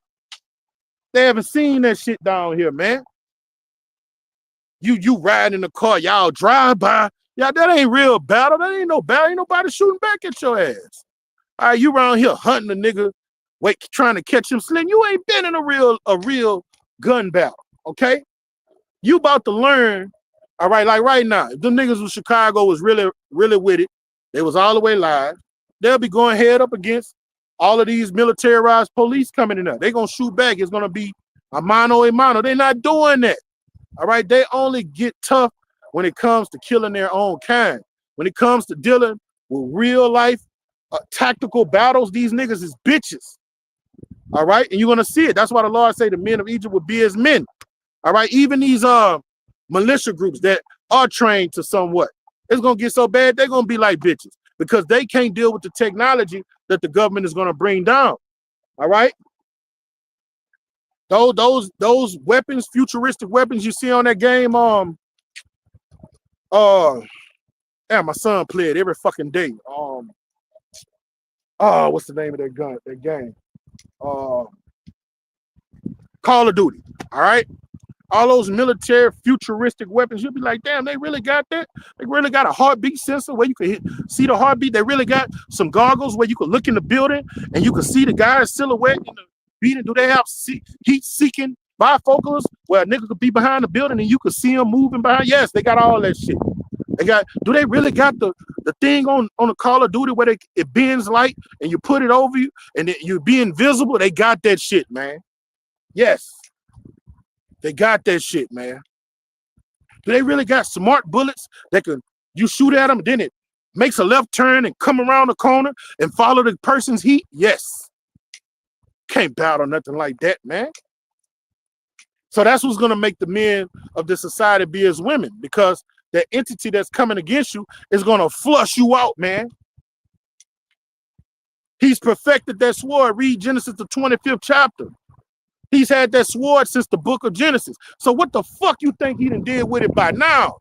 They haven't seen that shit down here, man. You ride in the car, y'all drive by. Yeah, that ain't real battle. That ain't no battle. Ain't nobody shooting back at your ass. All right, you around here hunting a nigga trying to catch him slim. You ain't been in a real gun battle, okay? You about to learn, all right, like right now, if them niggas with Chicago was really with it, they was all the way live, they'll be going head up against all of these militarized police coming in there. They're going to shoot back. It's going to be a mano a mano. They're not doing that, all right? They only get tough when it comes to killing their own kind. When it comes to dealing with real life tactical battles, these niggas is bitches, all right? And you're going to see it. That's why the Lord say the men of Egypt would be as men. All right, even these militia groups that are trained to somewhat, it's gonna get so bad they're gonna be like bitches because they can't deal with the technology that the government is gonna bring down. All right, those weapons, futuristic weapons you see on that game, yeah, my son played every fucking day. What's the name of that game? Call of Duty. All right. All those military futuristic weapons, you'll be like, damn, they really got that? They really got a heartbeat sensor where you can see the heartbeat. They really got some goggles where you can look in the building and you can see the guy's silhouette in the beating. Do they have heat-seeking bifocals where a nigga could be behind the building and you could see him moving behind? Yes, they got all that shit. Do they really got the thing on the Call of Duty where it bends light and you put it over you and you be invisible? They got that shit, man. Yes. They got that shit, man. Do they really got smart bullets that you shoot at them, then it makes a left turn and come around the corner and follow the person's heat? Yes. Can't battle nothing like that, man. So that's what's gonna make the men of the society be as women, because that entity that's coming against you is gonna flush you out, man. He's perfected that sword. Read Genesis, the 25th chapter. He's had that sword since the book of Genesis. So what the fuck you think he done did with it by now?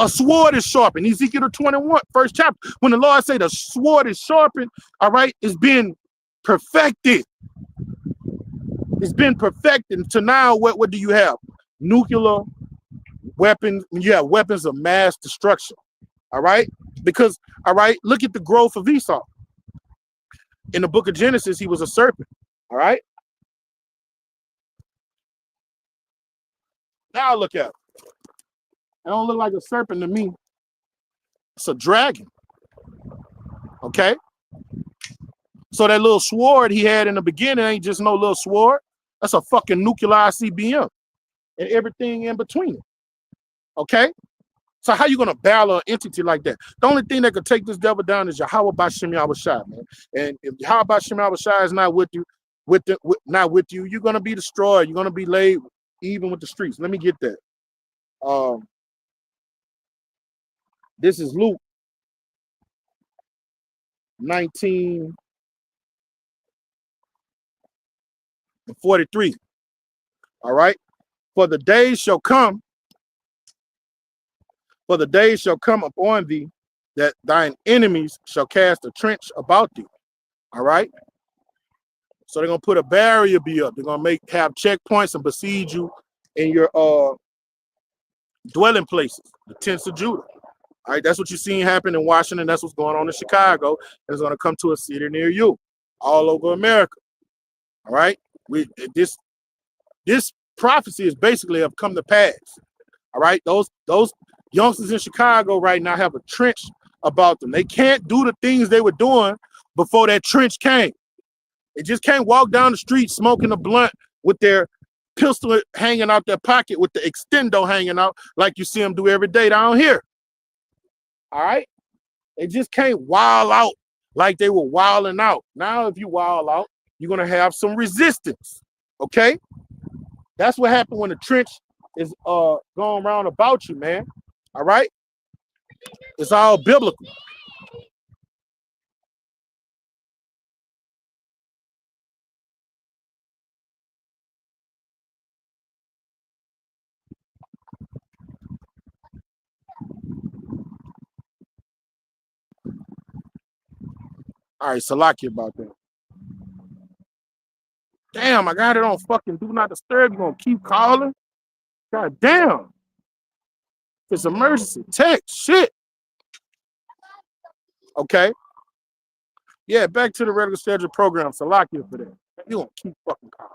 A sword is sharpened. Ezekiel 21, first chapter. When the Lord say the sword is sharpened, all right, it's been perfected. It's been perfected. So now what do you have? Nuclear weapons. You have weapons of mass destruction. All right? Because, all right, look at the growth of Esau. In the book of Genesis, he was a serpent. All right? Now look at it. It don't look like a serpent to me. It's a dragon. Okay? So that little sword he had in the beginning ain't just no little sword. That's a fucking nuclear ICBM and everything in between it. Okay? So how you gonna battle an entity like that? The only thing that could take this devil down is Yahweh Bashem Yahushua, man. And if Yahweh Bashem Yahushua is not with you, not with you, you're gonna be destroyed. You're gonna be laid even with the streets. Let me get that. This is Luke 19:43. All right. For the days shall come upon thee that thine enemies shall cast a trench about thee. All right. So they're gonna put a barrier be up. They're gonna have checkpoints and besiege you in your dwelling places, the tents of Judah. All right, that's what you're seeing happen in Washington. That's what's going on in Chicago. It's gonna come to a city near you, all over America. All right, this prophecy is basically have come to pass. All right, those youngsters in Chicago right now have a trench about them. They can't do the things they were doing before that trench came. They just can't walk down the street smoking a blunt with their pistol hanging out their pocket with the extendo hanging out like you see them do every day down here. All right? They just can't wild out like they were wilding out. Now, if you wild out, you're going to have some resistance. Okay? That's what happened when the trench is going around about you, man. All right? It's all biblical. All right, Salaki about that. Damn, I got it on fucking do not disturb. You gonna keep calling? God damn. It's emergency. Text. Shit. Okay. Yeah, back to the regular scheduled program. Salakia for that. You gonna keep fucking calling.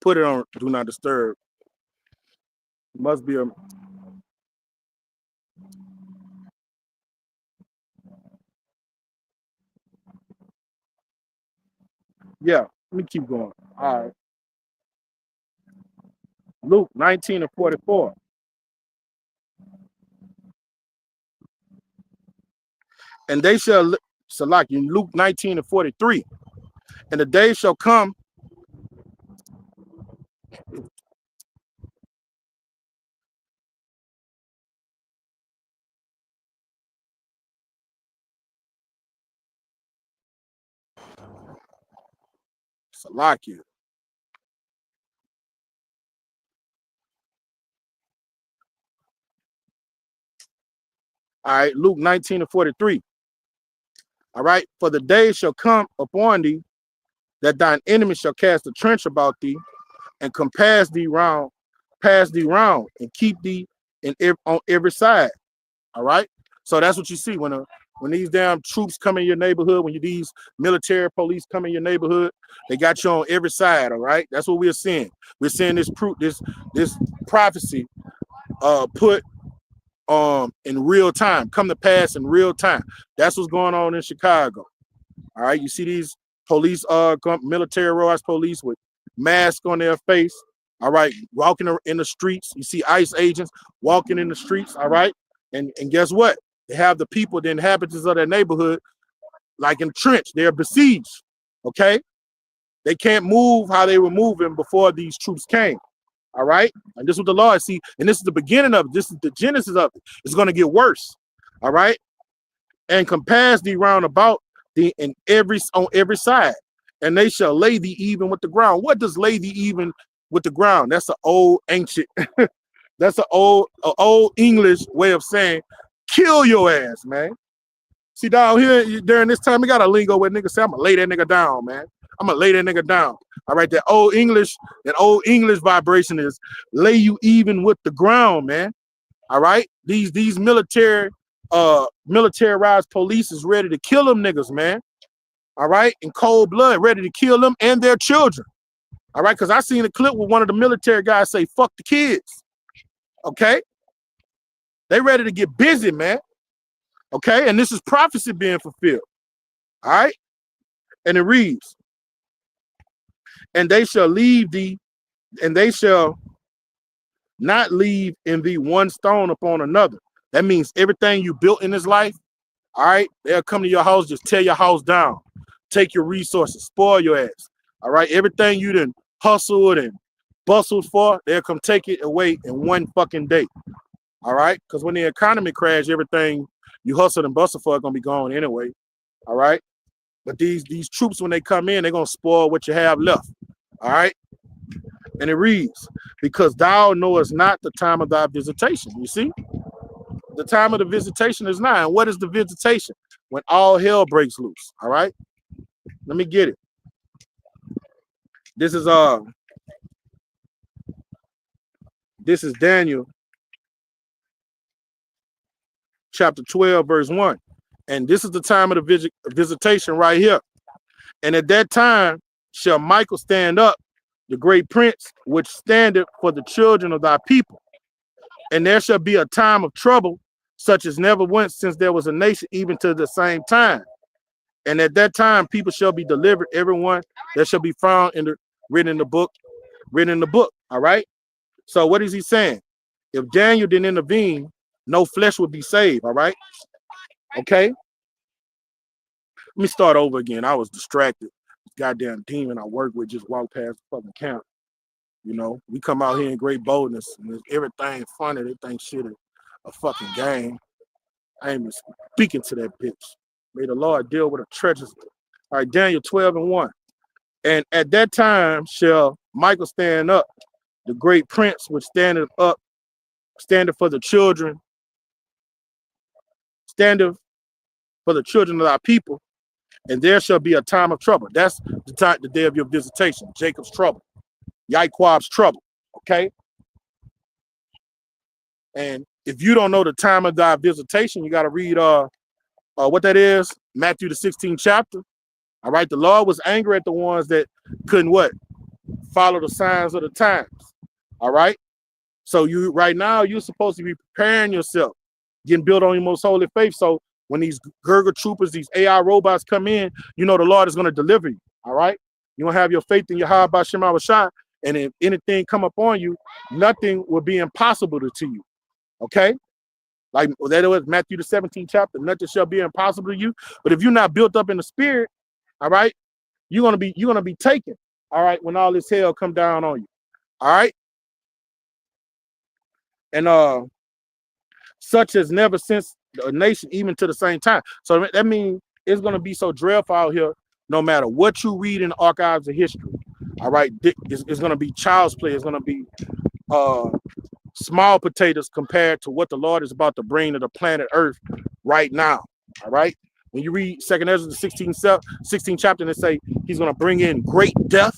Put it on do not disturb. Must be a yeah. Let me keep going. All right. Luke 19 and 44. And they shall Salaki, Luke 19 and 43. And the day shall come. Salaki. All right, Luke 19 and 43. All right, for the day shall come upon thee that thine enemy shall cast a trench about thee and compass thee round, pass thee round, and keep thee on every side. All right. So that's what you see when these damn troops come in your neighborhood, when these military police come in your neighborhood, they got you on every side. All right. That's what we're seeing. We're seeing this this prophecy put in real time, come to pass in real time. That's what's going on in Chicago. All right. You see these police, militarized police with masks on their face. All right. Walking in the streets. You see ICE agents walking in the streets. All right. And guess what? They have the people, the inhabitants of their neighborhood, like entrenched. They're besieged. Okay. They can't move how they were moving before these troops came. All right. And this is what the Lord see. And this is the beginning of it. This is the genesis of it. It's going to get worse. All right. And compass thee round about thee on every side. And they shall lay thee even with the ground. What does lay thee even with the ground? That's an old ancient, that's an old English way of saying kill your ass, man. See, down here during this time, we got a lingo where niggas say, I'm gonna lay that nigga down, man. I'm gonna lay that nigga down. All right, that old English vibration is lay you even with the ground, man. All right, these militarized police is ready to kill them niggas, man. All right, in cold blood, ready to kill them and their children. All right, because I seen a clip with one of the military guys say, fuck the kids. Okay, they ready to get busy, man. Okay, and this is prophecy being fulfilled. All right, and it reads, and they shall leave thee, and they shall not leave in thee one stone upon another. That means everything you built in this life, all right, they'll come to your house, just tear your house down, take your resources, spoil your ass. All right, everything you done hustled and bustled for, they'll come take it away in one fucking day. All right, because when the economy crash, everything you hustled and bustled for is gonna be gone anyway. All right, but these troops, when they come in, they're gonna spoil what you have left. All right, and it reads, because thou knowest not the time of thy visitation. You see, the time of the visitation is nigh. And what is the visitation? When all hell breaks loose. All right, let me get it. This is Daniel chapter 12, verse 1. And this is the time of the visitation right here. And at that time shall Michael stand up, the great prince, which standeth for the children of thy people. And there shall be a time of trouble, such as never went since there was a nation, even to the same time. And at that time people shall be delivered, everyone that shall be found written in the book. All right. So what is he saying? If Daniel didn't intervene, no flesh would be saved. All right. Okay. Let me start over again. I was distracted. This goddamn demon I work with just walked past the fucking camp. You know, we come out here in great boldness and everything funny. They think shit is a fucking game. I ain't even speaking to that bitch. May the Lord deal with her treacherously. All right, Daniel 12 and 1. And at that time shall Michael stand up, the great prince which standeth for the children, standeth for the children of our people. And there shall be a time of trouble. That's the day of your visitation. Jacob's trouble. Yaquab's trouble. Okay. And if you don't know the time of thy visitation, you got to read what that is, Matthew the 16th chapter. All right. The Lord was angry at the ones that couldn't what? Follow the signs of the times. All right. So you right now, you're supposed to be preparing yourself, getting built on your most holy faith. So when these Gurga troopers, these AI robots come in, you know the Lord is going to deliver you. All right. You don't have your faith in Yahweh B'Shem Awashai, and if anything come upon you, nothing will be impossible to you. Okay. Like that was Matthew the 17th chapter. Nothing shall be impossible to you. But if you're not built up in the spirit, all right, you're gonna be taken. All right, when all this hell come down on you. All right. And such as never since a nation, even to the same time. So that means it's gonna be so dreadful out here, no matter what you read in the archives of history. All right, it's gonna be child's play. It's gonna be small potatoes compared to what the Lord is about to bring to the planet Earth right now. All right. When you read 2nd Ezra the 16th chapter and it say he's gonna bring in great death.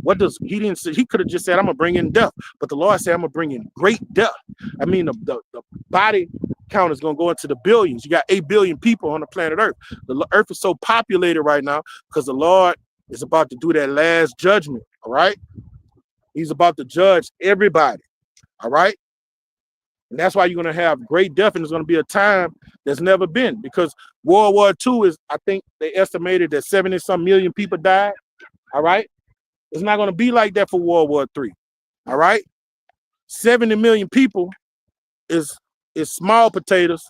What does he didn't say? He could have just said, I'm gonna bring in death, but the Lord said, I'm gonna bring in great death. I mean, the body count is gonna go into the billions. You got 8 billion people on the planet Earth. The Earth is so populated right now because the Lord is about to do that last judgment. All right, he's about to judge everybody. All right, and that's why you're gonna have great death, and it's gonna be a time that's never been, because World War II is, I think they estimated that 70-some million people died. All right. It's not going to be like that for World War III. All right. 70 million people is small potatoes.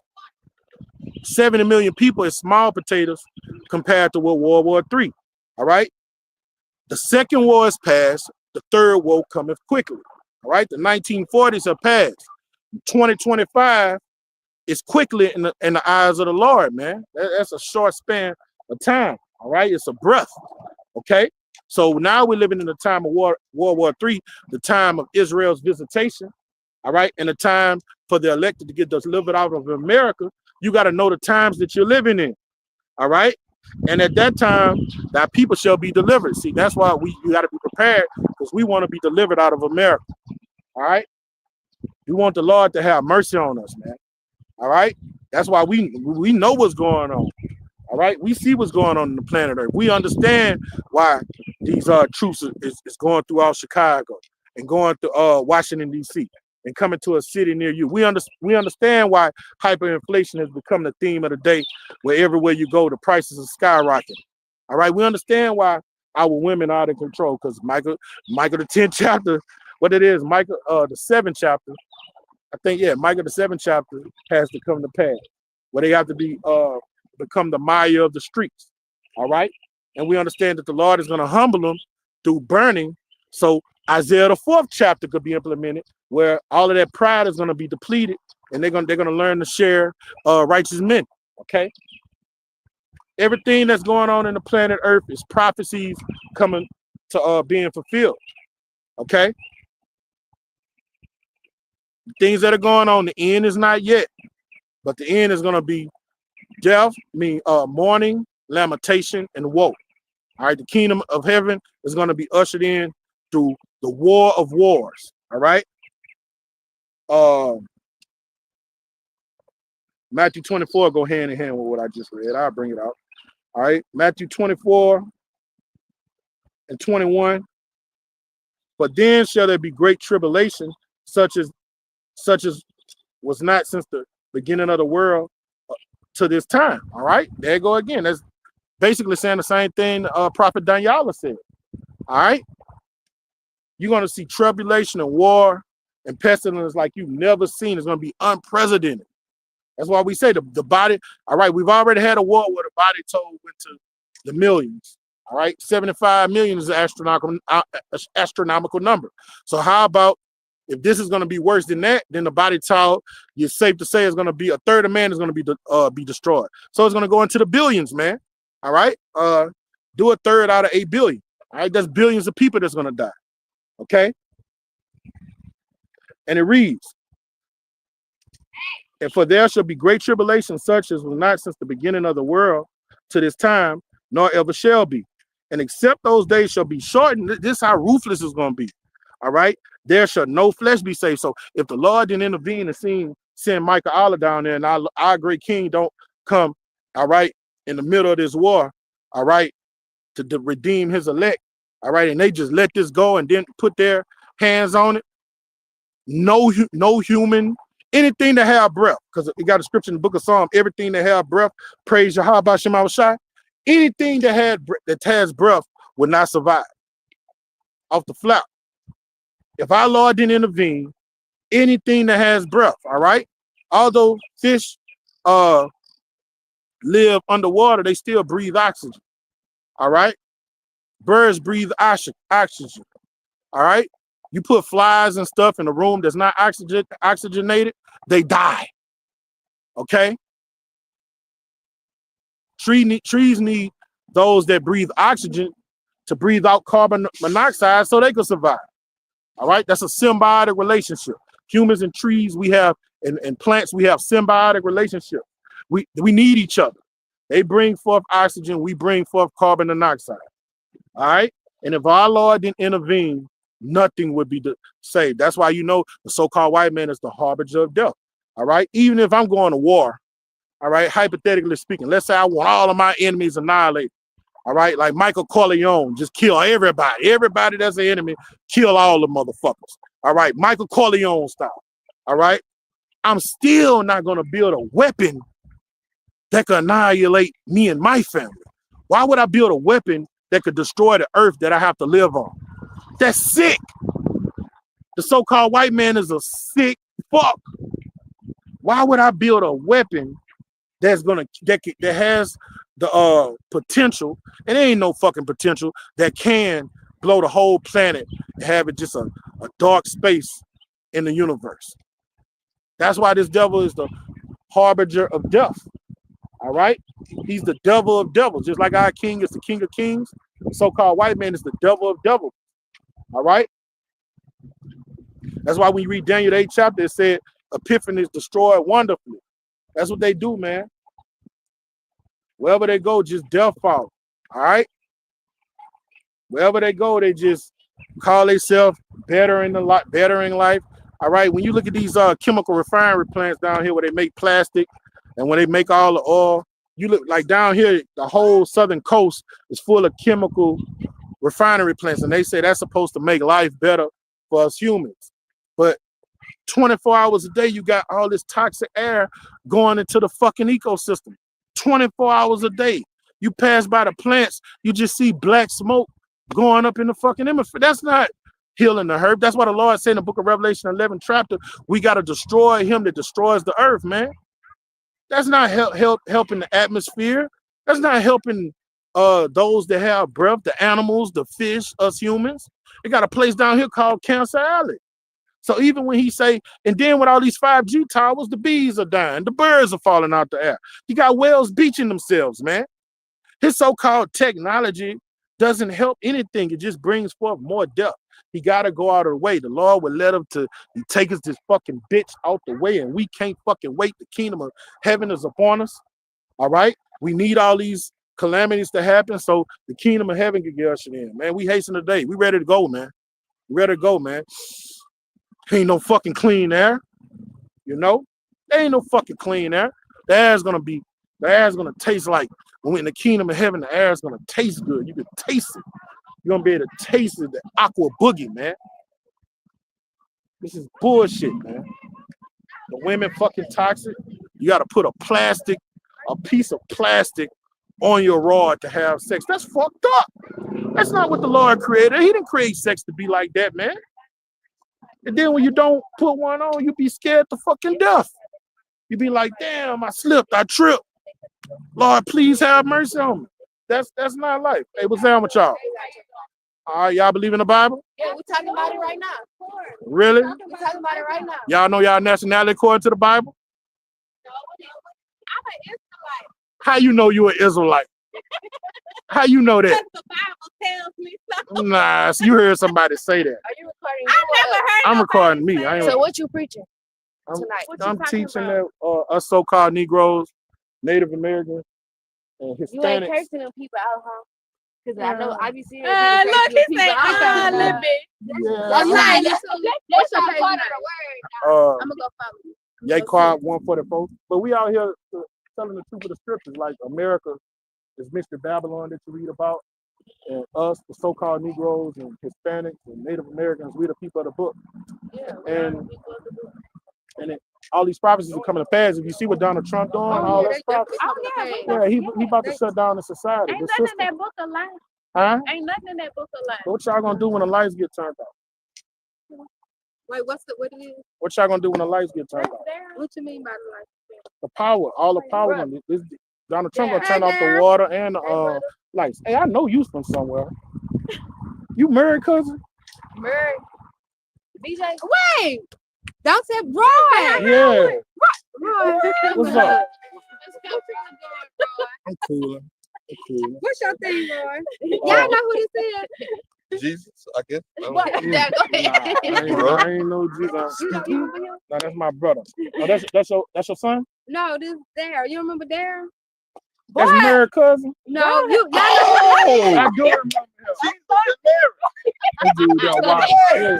70 million people is small potatoes compared to what World War III. All right. The second war is past. The third war cometh quickly. All right. The 1940s are past. 2025 is quickly in the eyes of the Lord, man. That's a short span of time. All right. It's a breath. Okay. So now we're living in the time of World War III, the time of Israel's visitation, all right, and the time for the elected to get delivered out of America. You got to know the times that you're living in, all right? And at that time, that people shall be delivered. See, that's why you got to be prepared, because we want to be delivered out of America, all right? We want the Lord to have mercy on us, man, all right? That's why we know what's going on. All right, we see what's going on the planet Earth. We understand why these troops is going throughout Chicago and going to Washington D.C. and coming to a city near you. We understand why hyperinflation has become the theme of the day, where everywhere you go, the prices are skyrocketing. All right, we understand why our women are out of control, because Micah the 10th chapter, what it is, Micah the 7th chapter, I think, yeah, Micah the 7th chapter has to come to pass, where they have to be become the Maya of the streets. All right. And we understand that the Lord is going to humble them through burning. So Isaiah the 4th chapter could be implemented, where all of that pride is going to be depleted, and they're going to learn to share righteous men. Okay. Everything that's going on in the planet Earth is prophecies coming to being fulfilled. Okay. Things that are going on, the end is not yet, but the end is going to be death, mourning, lamentation, and woe. All right, the kingdom of heaven is going to be ushered in through the war of wars. All right. Matthew 24 go hand in hand with what I just read. I'll bring it out. All right, Matthew 24 and 21. But then shall there be great tribulation, such as was not since the beginning of the world to this time. All right, there you go again. That's basically saying the same thing Prophet Daniel said. All right, you're going to see tribulation and war and pestilence like you've never seen. It's going to be unprecedented. That's why we say the body. All right, we've already had a war where the body toll went to the millions. All right, 75 million is an astronomical number. So how about if this is going to be worse than that, then the body toll, you're safe to say, is going to be a third of man is going to be destroyed. So it's going to go into the billions, man. All right, do a third out of 8 billion. All right, that's billions of people that's going to die. Okay, and it reads, and for there shall be great tribulation, such as was not since the beginning of the world to this time, nor ever shall be. And except those days shall be shortened, this is how ruthless it's going to be. All right? There shall no flesh be saved. So if the Lord didn't intervene and send Michael Allah down there and our great king don't come, all right, in the middle of this war, all right, to redeem his elect, all right, and they just let this go and then put their hands on it, no human, anything that have breath, because it got a scripture in the book of Psalms, everything that have breath, praise Yahweh Shema Shai. Anything that has breath will not survive off the flap. If our Lord didn't intervene, anything that has breath, all right, although fish live underwater, they still breathe oxygen. All right, birds breathe oxygen. All right, you put flies and stuff in a room that's not oxygenated, they die. Okay. Trees need those that breathe oxygen to breathe out carbon monoxide so they can survive. All right, that's a symbiotic relationship. Humans and trees, we have, and plants, we have symbiotic relationship. We need each other. They bring forth oxygen, we bring forth carbon monoxide. All right, and if our Lord didn't intervene, nothing would be saved. That's why the so-called white man is the harbinger of death. All right, even if I'm going to war, all right, hypothetically speaking, let's say I want all of my enemies annihilated. All right, like Michael Corleone, just kill everybody. Everybody that's an enemy, kill all the motherfuckers. All right, Michael Corleone style. All right, I'm still not going to build a weapon that could annihilate me and my family. Why would I build a weapon that could destroy the earth that I have to live on? That's sick. The so-called white man is a sick fuck. Why would I build a weapon that has the potential, and there ain't no fucking potential, that can blow the whole planet and have it just a dark space in the universe? That's why this devil is the harbinger of death. All right? He's the devil of devils. Just like our king is the king of kings, the so-called white man is the devil of devils. All right? That's why when you read Daniel 8th chapter, it said Epiphany is destroyed wonderfully. That's what they do, man. Wherever they go, just death follows. All right? Wherever they go, they just call themselves bettering life. All right? When you look at these chemical refinery plants down here where they make plastic and when they make all the oil, you look like down here, the whole southern coast is full of chemical refinery plants, and they say that's supposed to make life better for us humans. But 24 hours a day, you got all this toxic air going into the fucking ecosystem. 24 hours a day. You pass by the plants, you just see black smoke going up in the fucking hemisphere. That's not healing the herb. That's why the Lord said in the book of Revelation 11 chapter, we got to destroy him that destroys the earth, man. That's not helping the atmosphere. That's not helping those that have breath, the animals, the fish, us humans. They got a place down here called Cancer Alley. So even when he say, and then with all these 5G towers, the bees are dying, the birds are falling out the air. You got whales beaching themselves, man. His so-called technology doesn't help anything. It just brings forth more death. He got to go out of the way. The Lord would let him take us this fucking bitch out the way, and we can't fucking wait. The kingdom of heaven is upon us. All right? We need all these calamities to happen so the kingdom of heaven can get ushered in. Man, we hasten the day. We ready to go, man. We ready to go, man. Ain't no fucking clean air. You know? There ain't no fucking clean air. The air's gonna taste like, when we're in the kingdom of heaven, the air's gonna taste good. You can taste it. You're gonna be able to taste it, the aqua boogie, man. This is bullshit, man. The women fucking toxic. You gotta put a piece of plastic on your rod to have sex. That's fucked up. That's not what the Lord created. He didn't create sex to be like that, man. And then when you don't put one on, you be scared to fucking death. You be like, damn, I slipped, I tripped. Lord, please have mercy on me. That's not life. Hey, what's down with y'all? All right, y'all believe in the Bible?
Yeah, we're talking about it right now.
Really?
We're talking about it right now.
Y'all know y'all nationality according to the Bible?
I'm an Israelite.
How you know you an Israelite? How you know that?
Because the Bible tells me so.
Nah, so you heard somebody say that.
Are you recording? I never heard.
I'm recording me. I ain't.
So what you preaching
I'm,
tonight? What
I'm
you talking
teaching
about?
that us so-called Negroes, Native Americans, and
You ain't
Hispanics.
cursing them people out, huh? Because I know I be seeing
Look,
people
he
cursing
say,
people out.
little bit.
Yeah,
That's
I'm-
not
That's
that's
your
not
favorite
part of
name?
the word.
I'm gonna go follow you.
Yay Quad 144. But we out here telling the truth of the scriptures, like America is Mr. Babylon that you read about, and us, the so-called Negroes and Hispanics and Native Americans, we the people of the book. And all these prophecies are coming to pass. If you see what Donald Trump doing, all that stuff, he about to shut down the society.
Ain't
The
nothing in
system.
that book of life.
Huh?
Ain't nothing in that book of life.
What y'all gonna do when the lights get turned off?
Wait, what it is?
What y'all gonna do when the lights get turned
That's
off?
there.
What you mean by the light?
The power, all the power. Donald Trump gonna turn off the water and the lights. Hey, I know you from somewhere. You married, cousin?
Murray. DJ.
Wait! Don't say Roy!
Yeah.
Roy.
What's up?
Roy.
I'm cooler.
What's your thing, Roy? Y'all know who this is?
Jesus, I guess. I don't
What?
know.
There, go ahead.
I ain't no Jesus.
You know him?
No, that's my brother. Oh, that's your son?
No, this Dare. You remember Dare?
That's married cousin?
No, you y'all
Oh, I do remember him. That dude got wild. Yeah.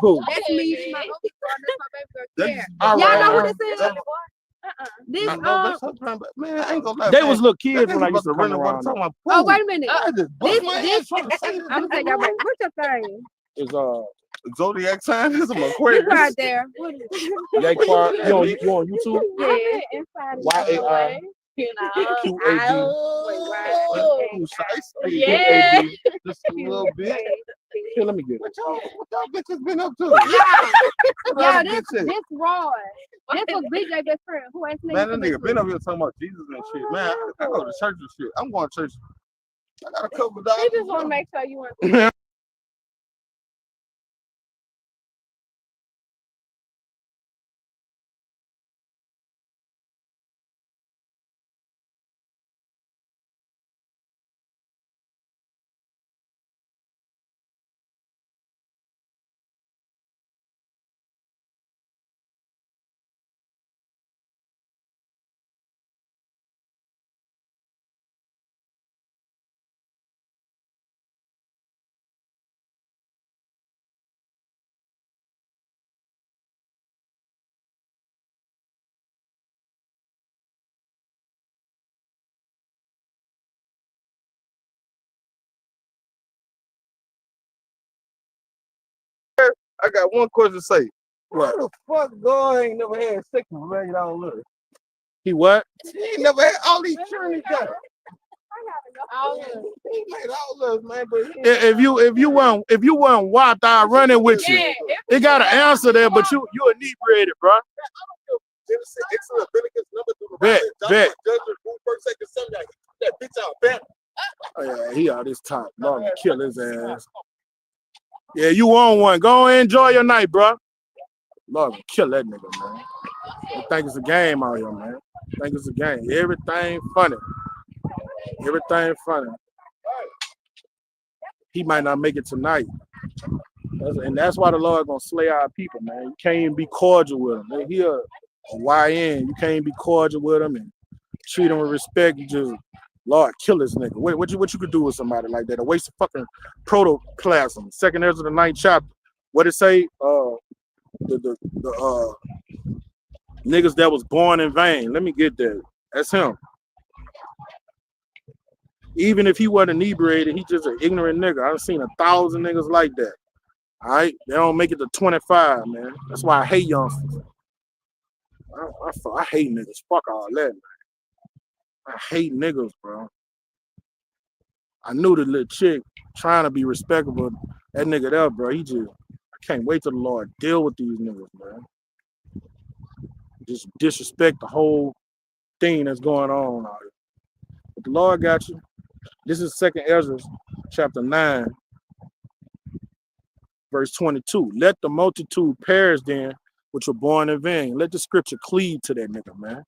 Who?
That's me. That's my uncle. That's my baby girl.
That's-
Dare.
All
Y'all
right,
know
all
who
right.
this is?
That's-
This
I know that's her plan, but man, I ain't gonna lie.
They
man.
was little
That
kids when
nigga
I used
must
to
have
come
really
around.
want to talk about
Oh,
food.
wait a minute.
I just bust my
This-
ass trying to say this.
I'm gonna tell y'all right. What's your thing?
Is
Zodiac sign is a
This
Aquarius.
right there. What is it?
Yaquad, you on YouTube?
Yeah.
YAI
You know.
QAD.
Oh.
Ooh, shice.
Yeah.
Just a little bit.
Here, let me get it.
What y'all bitches been up to?
Yeah,
What
this
other bitch
this Roy. This was BJ best friend. Who asked me?
Man, that nigga been up here talking about Jesus and shit. Man, I go to church and shit. I'm going to church. I got a couple dollars.
He just want to make sure you want.
I got one question to say. What the fuck God ain't never had sex with $1 million love?
He what?
He ain't never had all these children got.
Oh,
He made all of us, man, but he
If you weren't whopped out running with you, it got an answer there, but you inebriated, bro.
excellent Leviticus number through the
Bet,
Bible,
bet.
Judges, rule first, second, Sunday. That bitch out back.
Oh, yeah, he out his top. Lord, kill his ass. Yeah, you on one. Go and enjoy your night, bro. Lord, kill that nigga, man. I think it's a game out here, man. I think it's a game. Everything funny. Everything funny. He might not make it tonight. And that's why the Lord gonna slay our people, man. You can't even be cordial with him. Man, he a YN. You can't be cordial with him and treat him with respect. You just, Lord, kill this nigga. What you could do with somebody like that? A waste of fucking protoplasm. Second Ezra the 9th chapter. What it say? The niggas that was born in vain. Let me get that. That's him. Even if he wasn't inebriated, he just an ignorant nigga. I've seen 1,000 niggas like that. All right, they don't make it to 25, man. That's why I hate youngsters. I hate niggas. Fuck all that, man. I hate niggas, bro. I knew the little chick trying to be respectable. That nigga there, bro. I can't wait till the Lord deal with these niggas, man. Just disrespect the whole thing that's going on out here. But the Lord got you. This is 2nd Ezra, chapter 9, verse 22. Let the multitude perish then, which were born in vain. Let the scripture cleave to that nigga, man.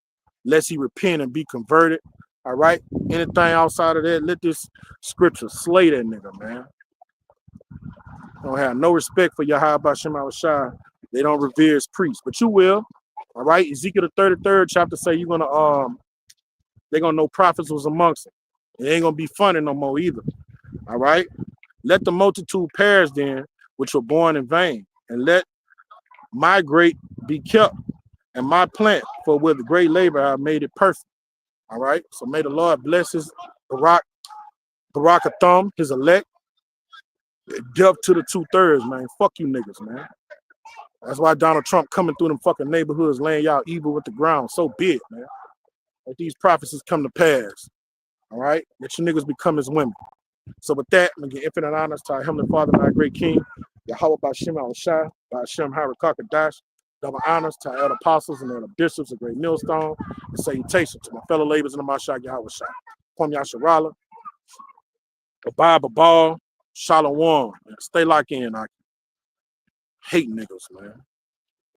Lest he repent and be converted. All right? Anything outside of that, let this scripture slay that nigga, man. Don't have no respect for Yahweh Shem Shai. They don't revere his priests, but you will. All right? Ezekiel the 33rd chapter say you're gonna they're gonna know prophets was amongst them. It ain't gonna be funny no more either. All right. Let the multitude perish then, which were born in vain, and let my great be kept, and my plant, for with great labor I made it perfect. All right. So may the Lord bless his Barakatham, his elect, death to the 2/3, man. Fuck you niggas, man. That's why Donald Trump coming through them fucking neighborhoods, laying y'all evil with the ground so big, man. Let these prophecies come to pass. All right. Let you niggas become his women. So with that, I'm gonna give infinite honors to our Heavenly Father and our great King, Yahweh Bashim al-Shai, Bashim Harakakadash. Double honors to our elder apostles and elder bishops, a great millstone, and salutation to my fellow laborers in the Mashah Yahweh Shai. Kwam Yasharala, Abba Babal, Shalom. Stay locked in. I hate niggas, man.